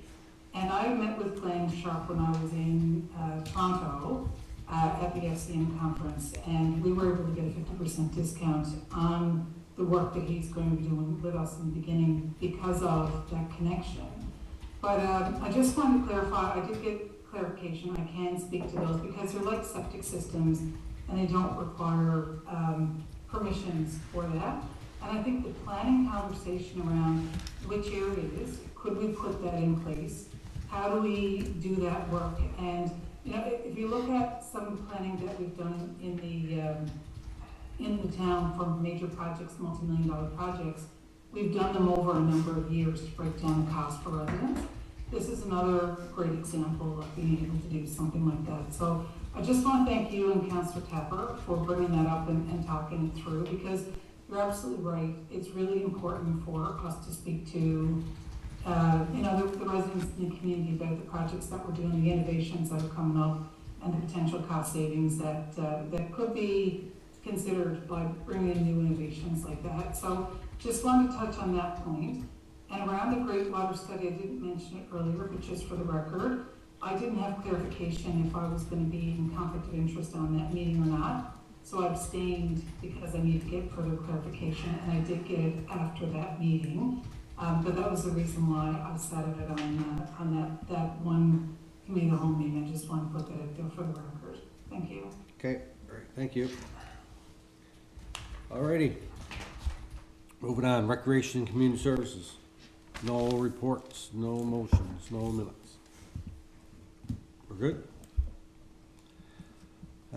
And I met with Glenn Sharp when I was in Toronto at the FCM conference, and we were able to get a 50% discount on the work that he's going to be doing with us in the beginning because of that connection. But I just wanted to clarify, I did get clarification, I can speak to those because they're like septic systems and they don't require permissions for that. And I think the planning conversation around which areas, could we put that in place? How do we do that work? And you know, if you look at some of the planning that we've done in the town for major projects, multi-million-dollar projects, we've done them over a number of years to break down the cost for residents. This is another great example of being able to do something like that. So I just want to thank you and Councillor Tapper for bringing that up and talking it through, because you're absolutely right. It's really important for us to speak to you know, the residents in the community about the projects that we're doing, the innovations that are coming up, and the potential cost savings that that could be considered by bringing in new innovations like that. So just wanted to touch on that point. And around the Great Water Study, I didn't mention it earlier, but just for the record, I didn't have clarification if I was going to be in conflict of interest on that meeting or not. So I abstained because I needed to get further clarification, and I did get it after that meeting. But that was the reason why I decided it on that one committee of the whole meeting. I just want to put that out there for the record. Thank you. Okay, all right, thank you. Alrighty. Moving on, Recreation and Community Services. No reports, no motions, no minutes. We're good?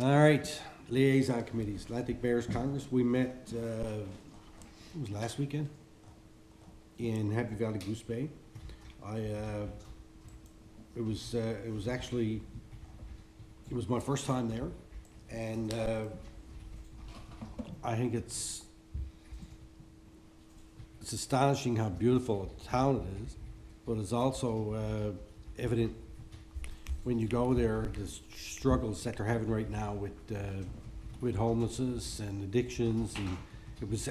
All right, liaison committees, Atlantic Bears Congress. We met, it was last weekend in Happy Valley Goose Bay. It was my first time there, and I think it's astonishing how beautiful a town it is, but it's also evident when you go there, the struggles that they're having right now with homelessness and addictions,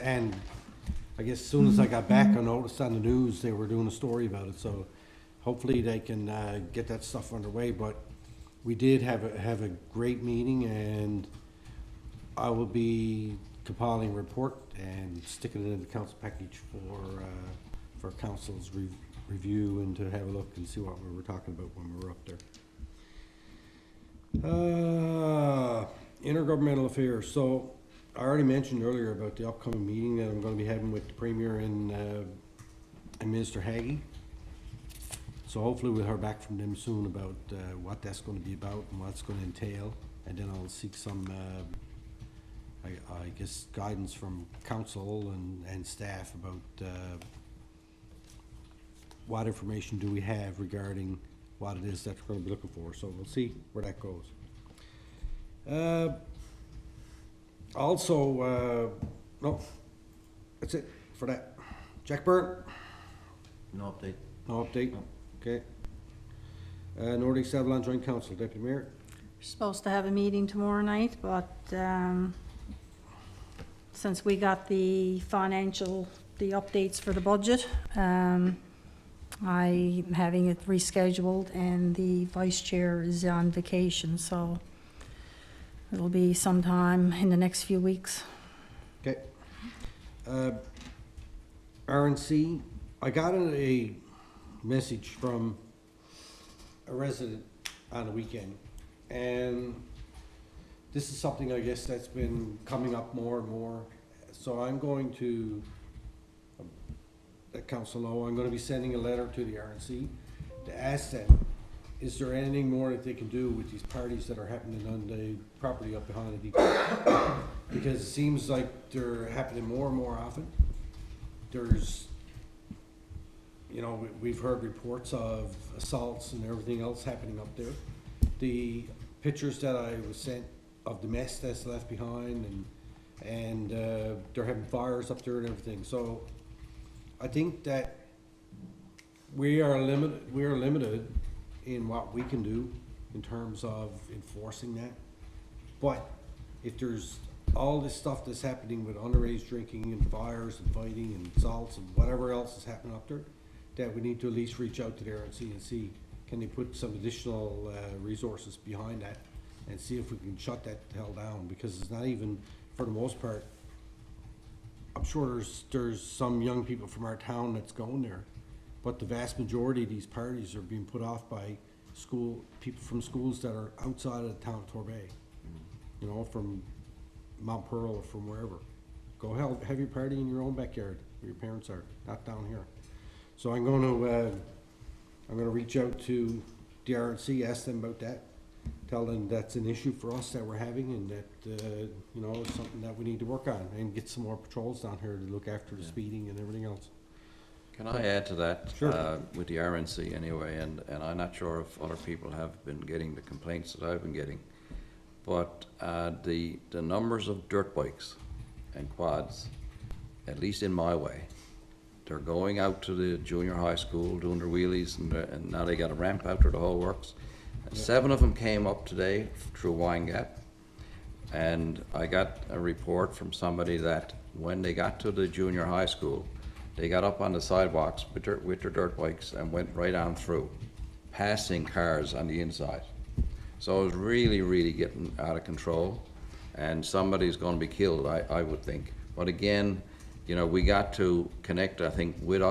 and I guess as soon as I got back, I noticed on the news they were doing a story about it. So hopefully they can get that stuff underway. But we did have a great meeting, and I will be compiling a report and sticking it in the council package for council's review and to have a look and see what we were talking about when we were up there. Intergovernmental affairs. So I already mentioned earlier about the upcoming meeting that I'm going to be having with the Premier and Minister Haggie. So hopefully we'll hear back from them soon about what that's going to be about and what it's going to entail. and then I'll seek some, I guess, guidance from council and staff about, what information do we have regarding what it is that we're gonna be looking for, so we'll see where that goes. Also, no, that's it for that. Jack Byrne? No update? No update? Okay. Northeast Avalon Joint Council, Deputy Mayor? We're supposed to have a meeting tomorrow night, but since we got the updates for the budget, I'm having it rescheduled, and the vice chair is on vacation, so it'll be sometime in the next few weeks. Okay. RNC, I got a message from a resident on the weekend, and this is something, I guess, that's been coming up more and more. So I'm going to, let council know, I'm gonna be sending a letter to the RNC to ask them, is there anything more that they can do with these parties that are happening on the property up behind the depot? Because it seems like they're happening more and more often. There's, you know, we've heard reports of assaults and everything else happening up there. The pictures that I was sent of the mess that's left behind, and they're having fires up there and everything. So I think that we are limited in what we can do in terms of enforcing that. But if there's all this stuff that's happening with underage drinking and fires and fighting and assaults and whatever else is happening up there, that we need to at least reach out to the RNC and see, can they put some additional resources behind that and see if we can shut that hell down, because it's not even, for the most part, I'm sure there's some young people from our town that's going there, but the vast majority of these parties are being put off by people from schools that are outside of the town of Torbay. You know, from Mount Pearl or from wherever. Go have your party in your own backyard where your parents are, not down here. So I'm gonna reach out to the RNC, ask them about that, tell them that's an issue for us that we're having, and that, you know, it's something that we need to work on, and get some more patrols down here to look after the speeding and everything else. Can I add to that? Sure. With the RNC anyway, and I'm not sure if other people have been getting the complaints that I've been getting, but the numbers of dirt bikes and quads, at least in my way, they're going out to the junior high school, doing their wheelies, and now they got a ramp out there, the whole works. And 7 of them came up today through Wine Gap, and I got a report from somebody that when they got to the junior high school, they got up on the sidewalks with their dirt bikes and went right on through, passing cars on the inside. So it was really, really getting out of control, and somebody's gonna be killed, I would think. But again, you know, we got to connect, I think, with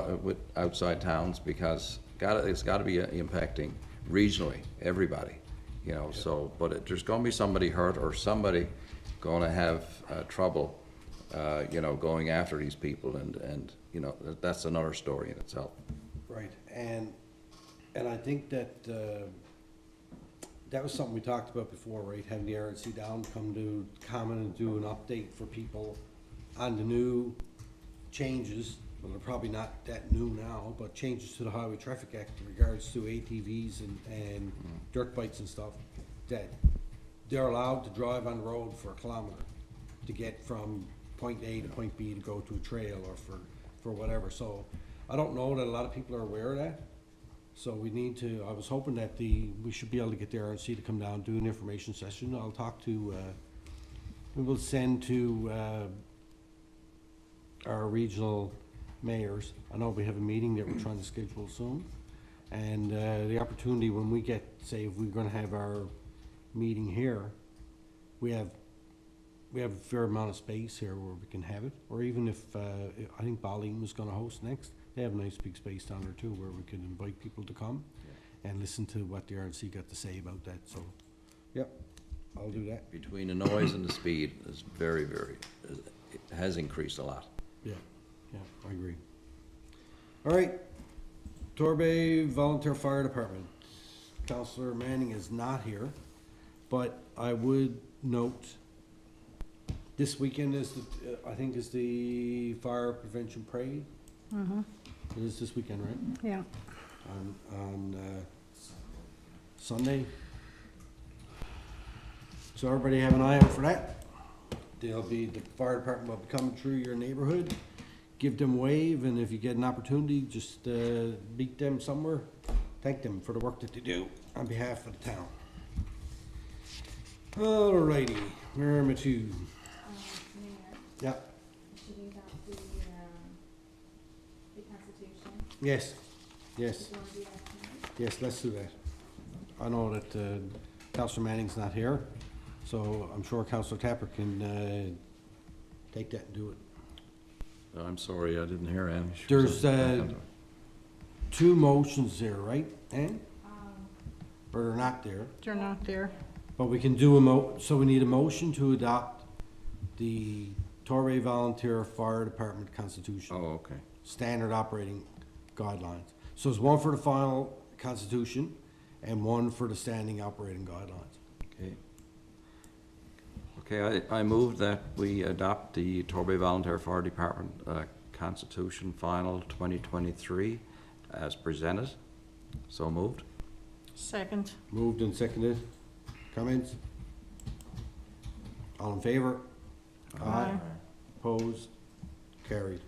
outside towns, because it's gotta be impacting regionally, everybody, you know, so, but there's gonna be somebody hurt, or somebody gonna have trouble, you know, going after these people, and, you know, that's another story in itself. Right, and I think that, that was something we talked about before, right, having the RNC down, come to comment and do an update for people on the new changes, well, they're probably not that new now, but changes to the Highway Traffic Act in regards to ATVs and dirt bikes and stuff, that they're allowed to drive on the road for a kilometer to get from point A to point B to go to a trail or for whatever. So I don't know that a lot of people are aware of that. So we need to, I was hoping that we should be able to get the RNC to come down, do an information session. I'll talk to, we will send to our regional mayors. I know we have a meeting that we're trying to schedule soon. And the opportunity when we get, say, if we're gonna have our meeting here, we have a fair amount of space here where we can have it. Or even if, I think Balleen was gonna host next, they have a nice big space down there too, where we can invite people to come and listen to what the RNC got to say about that, so, yep, I'll do that. Between the noise and the speed is very, very, it has increased a lot. Yeah, I agree. All right, Torbay Volunteer Fire Department. Councillor Manning is not here. but I would note, this weekend is, I think is the fire prevention parade. Mm-hmm, It is this weekend, right? yeah. On Sunday. So everybody have an eye out for that. The fire department will be coming through your neighborhood. Give them a wave, and if you get an opportunity, just meet them somewhere. Thank them for the work that they do on behalf of the town. Alrighty, where am I to? Mayor, Yeah, should we adopt the Constitution? yes, yes, Do you want to do that tonight? yes, let's do that. I know that Councillor Manning's not here, so I'm sure Councillor Tapper can take that and do it. I'm sorry, I didn't hear Ann. There's two motions there, right, Ann? Or they're not there, They're not there. but we can do so we need a motion to adopt the Torbay Volunteer Fire Department Constitution. Oh, okay. Standard operating guidelines. So there's one for the final constitution and one for the standing operating guidelines. Okay. Okay, I move that we adopt the Torbay Volunteer Fire Department Constitution Final 2023 as presented. So moved. Second. Moved and seconded. Comments? All in favor? Aye. Opposed? Carried.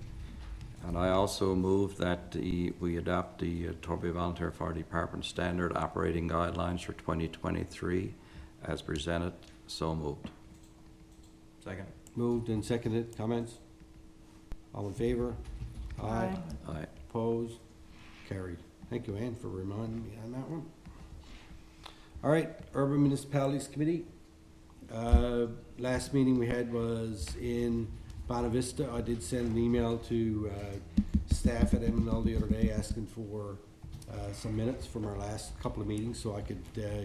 And I also move that we adopt the Torbay Volunteer Fire Department Standard Operating Guidelines for 2023 as presented. So moved. Second. Moved and seconded. Comments? All in favor? Aye. Aye. Opposed? Carried. Thank you, Ann, for reminding me on that one. All right, Urban Municipalities Committee. Last meeting we had was in Bonavista. I did send an email to staff at M&L the other day asking for some minutes from our last couple of meetings so I could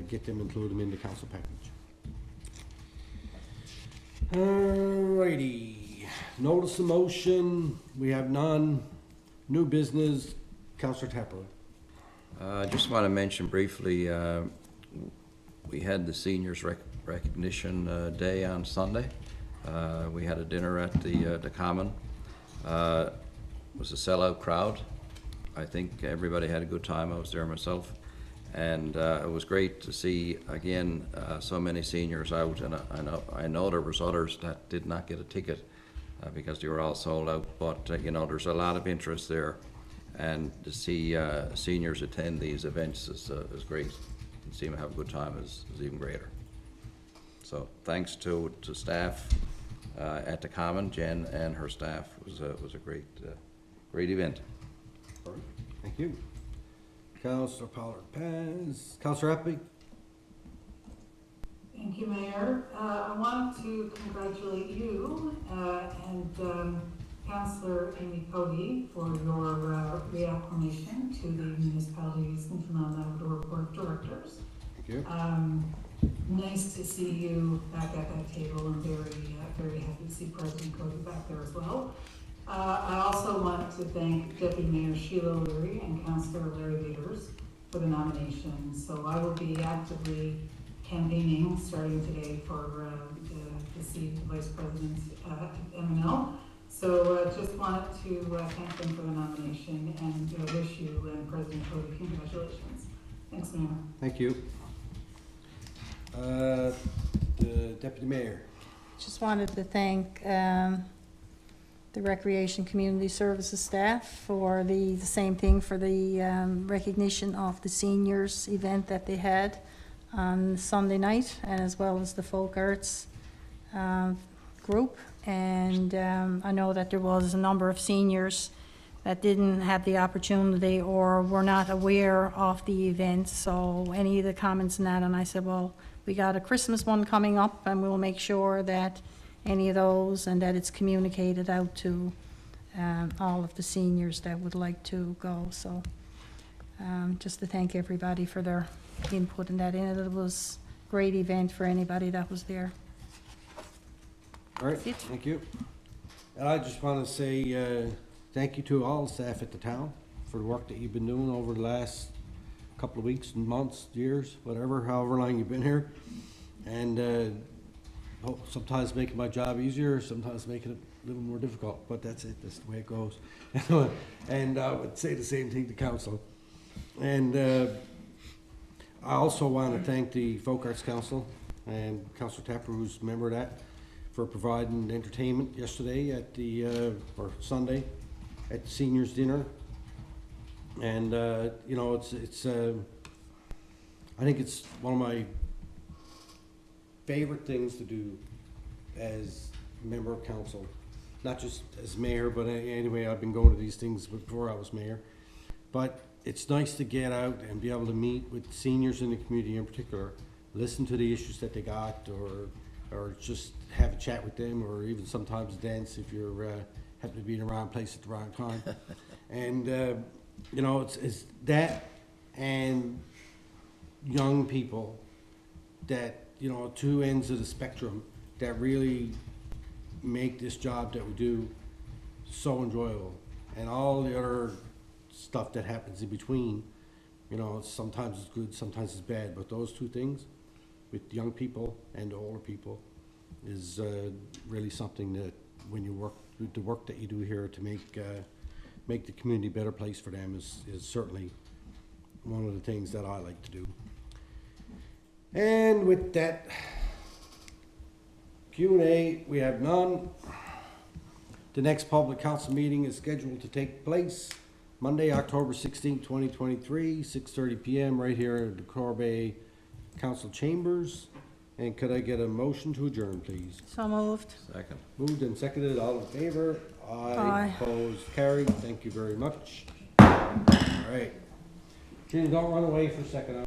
get them, include them in the council package. Alrighty, notice of motion, we have none. New business, Councillor Tapper. I just want to mention briefly, we had the seniors recognition day on Sunday. We had a dinner at the Common. It was a sellout crowd. I think everybody had a good time. I was there myself. And it was great to see, again, so many seniors out. And I know there was others that did not get a ticket because they were all sold out. But, you know, there's a lot of interest there. And to see seniors attend these events is great. And see them have a good time is even greater. So thanks to staff at the Common, Jen and her staff. It was a great event. Thank you. Councillor Pollard Paz. Councillor Epping. Thank you, Mayor. I wanted to congratulate you and Councillor Amy Cody for your reacclimation to the municipality's Newfoundland and Labrador Board of Directors. Thank you. Nice to see you back at that table, and very happy to see President Cody back there as well. I also want to thank Deputy Mayor Sheila O'Leary and Councillor Larry Bitters for the nomination. So I will be actively campaigning starting today for the seat of Vice President at M&L. So just wanted to thank them for the nomination and wish you and President Cody congratulations. Thanks, Mayor. Thank you. The Deputy Mayor. Just wanted to thank the Recreation Community Services staff for the same thing for the recognition of the seniors event that they had on Sunday night, and as well as the folk arts group. And I know that there was a number of seniors that didn't have the opportunity or were not aware of the event, so any of the comments in that, and I said, well, we got a Christmas one coming up, and we'll make sure that any of those, and that it's communicated out to all of the seniors that would like to go. So just to thank everybody for their input in that. And it was a great event for anybody that was there. All right, That's it. thank you. And I just want to say thank you to all the staff at the town for the work that you've been doing over the last couple of weeks and months, years, whatever, however long you've been here. And sometimes making my job easier, sometimes making it a little more difficult, but that's it, that's the way it goes. And I would say the same thing to council. And I also want to thank the Folk Arts Council and Councillor Tapper, who's a member of that, for providing entertainment yesterday at the, or Sunday, at the seniors' dinner. And, you know, it's I think it's one of my favorite things to do as member of council, not just as mayor, but anyway, I've been going to these things before I was mayor. But it's nice to get out and be able to meet with seniors in the community in particular, listen to the issues that they got, or just have a chat with them, or even sometimes dance if you're happen to be in the wrong place at the wrong time. And you know, it's that and young people that, you know, two ends of the spectrum that really make this job that we do so enjoyable. And all the other stuff that happens in between, you know, sometimes it's good, sometimes it's bad, but those two things with young people and older people is really something that when you work, the work that you do here to make the community a better place for them is certainly one of the things that I like to do. And with that Q&A, we have none. The next public council meeting is scheduled to take place Monday, October 16, 2023, 6:30 PM, right here at the Corbe Council Chambers. And could I get a motion to adjourn, please? So moved. Second. Moved and seconded, all in favor? Aye. Opposed, carried, thank you very much. All right. Gene, don't run away for a second.